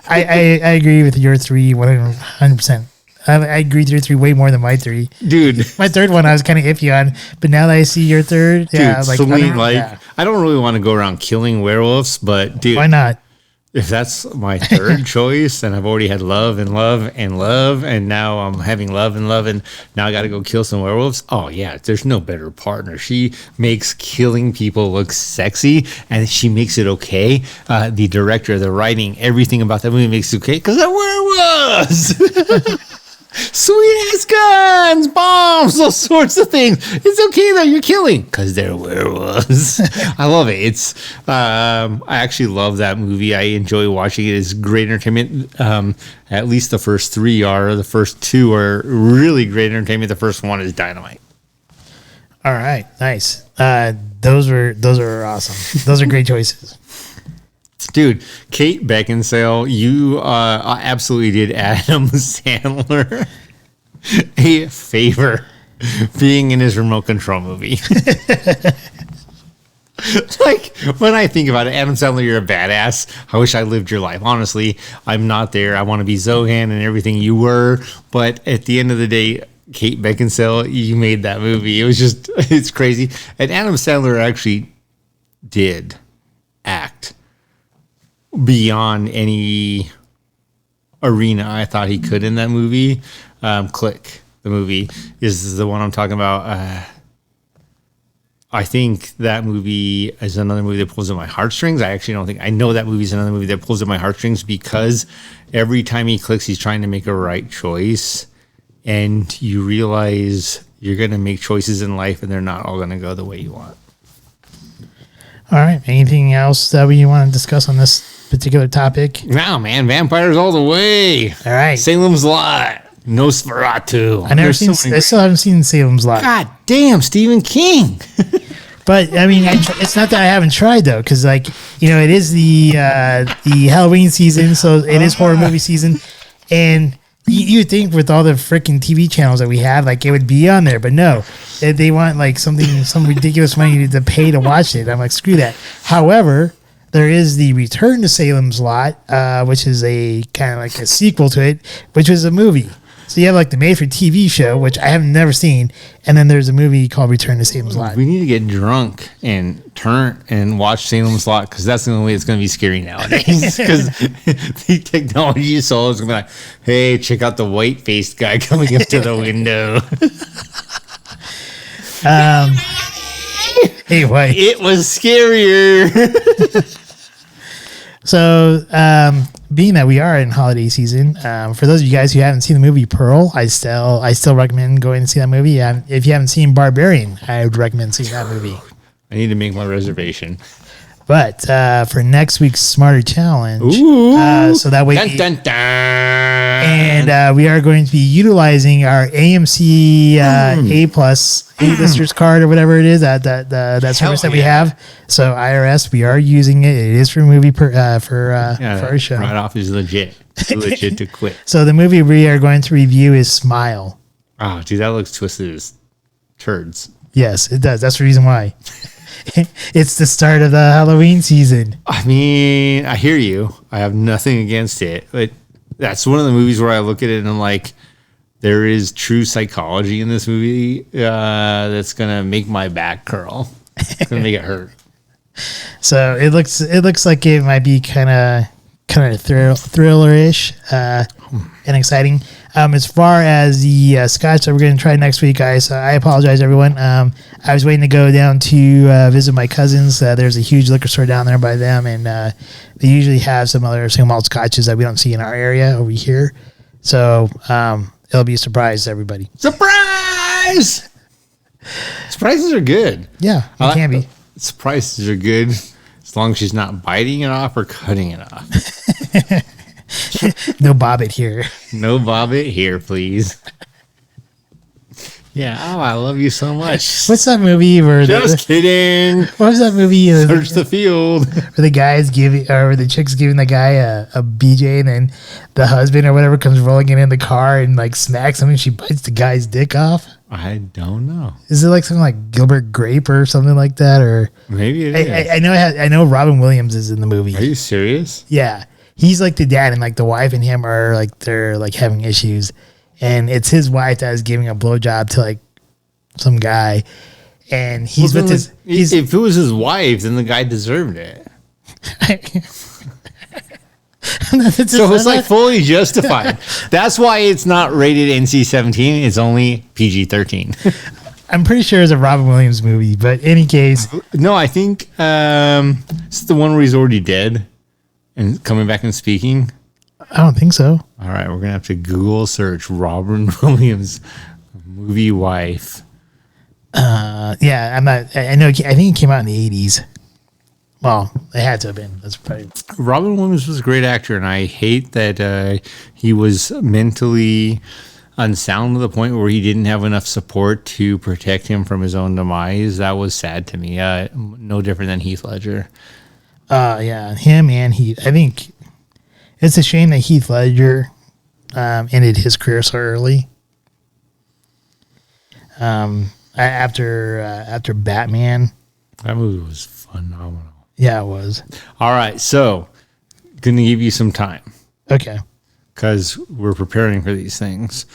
I agree with your 3 100%. I agree with your 3 way more than my 3. Dude. My third one I was kind of iffy on, but now that I see your third, Dude, yeah, Celine, I don't really want to go around killing werewolves, but dude, why not? If that's my third choice, and I've already had love and love and love, and now I'm having love and love, and now I got to go kill some werewolves. Oh yeah, there's no better partner. She makes killing people look sexy, and she makes it okay. The director, the writing, everything about that movie makes it okay because they're werewolves. Sweet ass guns, bombs, all sorts of things. It's okay though, you're killing because they're werewolves. I love it. It's I actually love that movie. I enjoy watching it. It's great entertainment. At least the first 3 are. The first 2 are really great entertainment. The first one is dynamite. All right, nice. Those are awesome. Those are great choices. Dude, Kate Beckinsale, you absolutely did Adam Sandler a favor being in his remote control movie. Like, when I think about it, Adam Sandler, you're a badass. I wish I lived your life. Honestly, I'm not there. I want to be Zohan and everything you were. But at the end of the day, Kate Beckinsale, you made that movie. It was just, it's crazy. And Adam Sandler actually did act beyond any arena I thought he could in that movie. Click, the movie, is the one I'm talking about. I think that movie is another movie that pulls at my heartstrings. I actually don't think, I know that movie is another movie that pulls at my heartstrings because every time he clicks, he's trying to make a right choice. And you realize you're going to make choices in life and they're not all going to go the way you want. All right. Anything else that we want to discuss on this particular topic? No, man. Vampires all the way. All right. Salem's Lot. Nosferatu. I still haven't seen Salem's Lot. God damn, Stephen King. But I mean, it's not that I haven't tried though, because it is the Halloween season, so it is horror movie season, and you think with all the freaking TV channels that we have, like it would be on there, but no, they want like some ridiculous money to pay to watch it. I'm like, screw that. However, there is the Return to Salem's Lot, which is a kind of like a sequel to it, which was a movie. So you have like the made-for-TV show, which I have never seen, and then there's a movie called Return to Salem's Lot. We need to get drunk and turn and watch Salem's Lot because that's the only way it's going to be scary nowadays. Because the technology is so it's going to be like, hey, check out the white-faced guy coming up to the window. Hey, white. It was scarier. So, being that we are in holiday season, for those of you guys who haven't seen the movie Pearl, I still recommend going to see that movie. If you haven't seen Barbarian, I would recommend seeing that movie. I need to make my reservation. But for next week's Smarter Challenge, so that way, dun, dun, dun. and we are going to be utilizing our AMC A-listers card or whatever it is that service that we have. So IRS, we are using it. It is for movie for our show. Right off is legit to quit. So the movie we are going to review is Smile. Oh, dude, that looks twisted as turds. Yes, it does. That's the reason why. It's the start of the Halloween season. I mean, I hear you. I have nothing against it, but that's one of the movies where I look at it and I'm like, there is true psychology in this movie that's gonna make my back curl. It's gonna make it hurt. So it looks like it might be kind of thriller-ish and exciting. As far as the scotch that we're going to try next week, guys, I apologize, everyone. I was waiting to go down to visit my cousins. There's a huge liquor store down there by them, and they usually have some other single malt scotches that we don't see in our area over here. So it'll be a surprise to everybody. Surprise! Surprises are good. Yeah, it can be. Surprises are good as long as she's not biting it off or cutting it off. No bobbit here. No bobbit here, please. Yeah. Oh, I love you so much. What's that movie where Just kidding. what was that movie? Search the field. Where the guy's giving, or the chick's giving the guy a BJ, and then the husband or whatever comes rolling in the car and like smacks him, and she bites the guy's dick off. I don't know. Is it like something like Gilbert Grape or something like that? Or Maybe it is. I know Robin Williams is in the movie. Are you serious? Yeah, he's like the dad, and like the wife and him are like they're like having issues, and it's his wife that is giving a blowjob to like some guy, and he's with his. If it was his wife, then the guy deserved it. So it's like fully justified. That's why it's not rated NC-17. It's only PG-13. I'm pretty sure it's a Robin Williams movie, but any case, No, I think it's the one where he's already dead and coming back and speaking. I don't think so. All right, we're gonna have to Google search Robin Williams movie wife. Yeah, I'm not. I know. I think it came out in the 80s. Well, it had to have been. That's probably. Robin Williams was a great actor, and I hate that he was mentally unsound to the point where he didn't have enough support to protect him from his own demise. That was sad to me. No different than Heath Ledger. Yeah, him and Heath. I think it's a shame that Heath Ledger ended his career so early. After Batman. That movie was phenomenal. Yeah, it was. All right, so gonna give you some time Okay. because we're preparing for these things.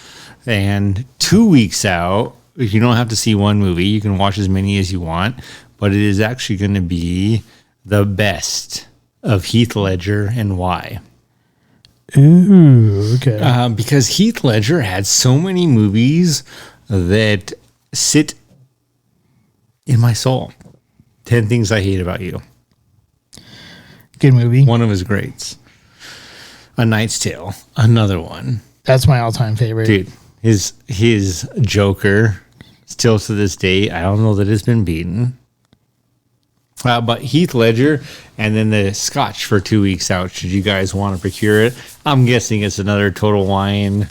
And 2 weeks out, you don't have to see one movie. You can watch as many as you want, but it is actually going to be the best of Heath Ledger and why. Ooh, okay. Because Heath Ledger had so many movies that sit in my soul. 10 Things I Hate About You. Good movie. One of his greats. A Knight's Tale. Another one. That's my all-time favorite. Dude, his Joker, still to this day, I don't know that it's been beaten. But Heath Ledger, and then the Scotch for 2 weeks out. Should you guys want to procure it? I'm guessing it's another Total Wine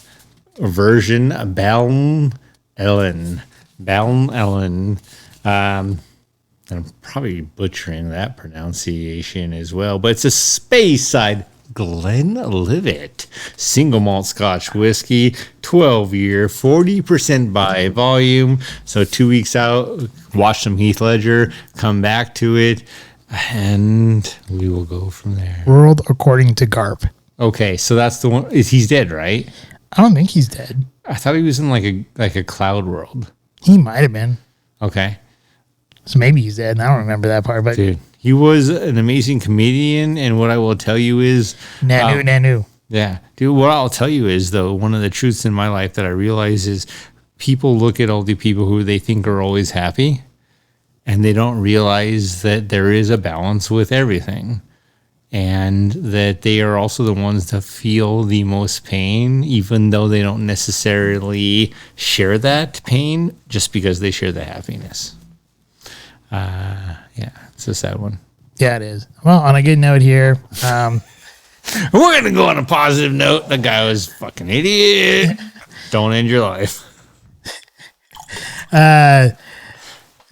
version. Ballen Ellen. I'm probably butchering that pronunciation as well, but it's a Speyside Glenlivet single malt Scotch whiskey, 12-year, 40% by volume. So 2 weeks out, watch some Heath Ledger, come back to it, and we will go from there. World According to Garp. Okay, so that's the one. He's dead, right? I don't think he's dead. I thought he was in like a cloud world. He might have been. Okay. So maybe he's dead. I don't remember that part, but Dude, he was an amazing comedian, and what I will tell you is... Nanu. Yeah. Dude, what I'll tell you is, though, one of the truths in my life that I realize is people look at all the people who they think are always happy, and they don't realize that there is a balance with everything, and that they are also the ones that feel the most pain, even though they don't necessarily share that pain just because they share the happiness. Yeah, it's a sad one. Yeah, it is. Well, on a good note here, We're going to go on a positive note. The guy was a fucking idiot. Don't end your life.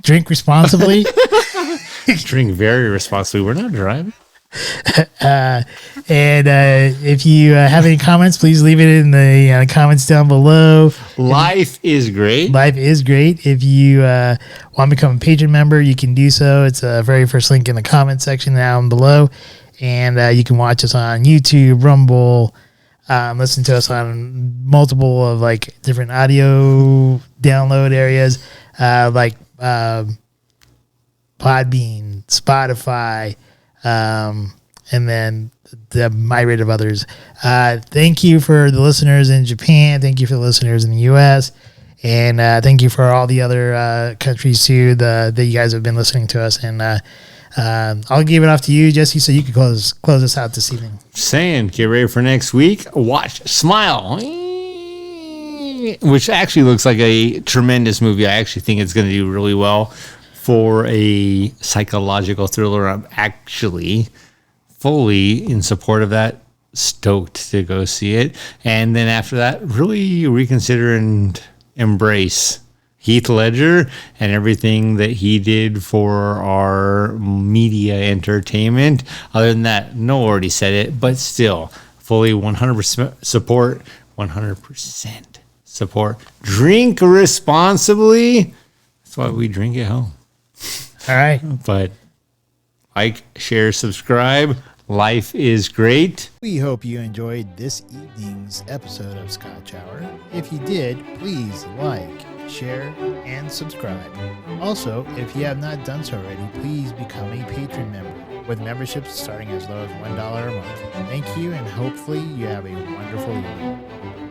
drink responsibly. Drink very responsibly. We're not driving. And if you have any comments, please leave it in the comments down below. Life is great. Life is great. If you want to become a Patron member, you can do so. It's the very first link in the comment section down below. And you can watch us on YouTube, Rumble, listen to us on multiple of like different audio download areas, like Podbean, Spotify, and then the myriad of others. Thank you for the listeners in Japan. Thank you for the listeners in the U.S. And thank you for all the other countries too that you guys have been listening to us. And I'll give it off to you, Jesse, so you can close us out this evening. Saying, get ready for next week. Watch Smile, which actually looks like a tremendous movie. I actually think it's going to do really well for a psychological thriller. I'm actually fully in support of that. Stoked to go see it. And then after that, really reconsider and embrace Heath Ledger and everything that he did for our media entertainment. Other than that, no, already said it, but still, fully 100% support, 100% support. Drink responsibly. That's why we drink at home. All right. But like, share, subscribe. Life is great. We hope you enjoyed this evening's episode of Scotch Hour. If you did, please like, share, and subscribe. Also, if you have not done so already, please become a Patron member, with memberships starting as low as $1 a month. Thank you, and hopefully you have a wonderful evening.